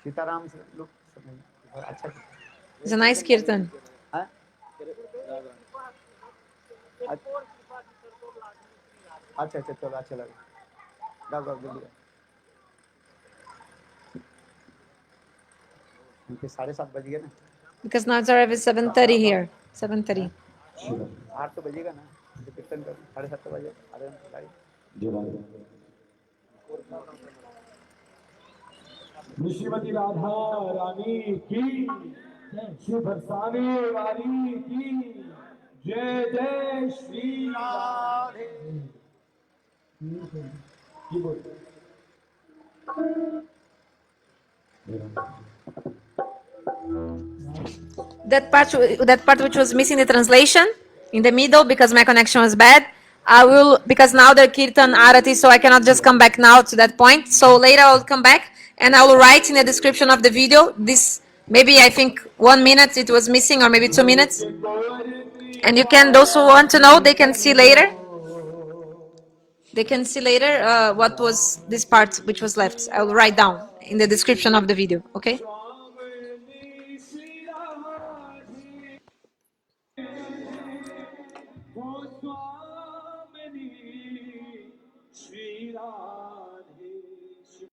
Sitaram look अच्छा It's a nice kirtan. अच्छा अच्छा चलो अच्छा लगा गाओ गाओ जल्दी क्योंकि 7:30 बज गए ना Because now it's already 7:30 here. 7:30. 8 तो बजेगा ना कीर्तन कर 7:30 बजे आधे घंटे श्रीमती राधा रानी की श्री बरसाने वाली की जय जय Shri Radhe That part which was missing the translation in the middle because my connection was bad. I will, because now they're kirtan arati, so I cannot just come back now to that point. So later I'll come back and I will write in the description of the video this, maybe I think 1 minute it was missing or maybe 2 minutes. And you can, those who want to know, they can see later. They can see later what was this part which was left. I will write down in the description of the video, okay? Swamini Shri Ram.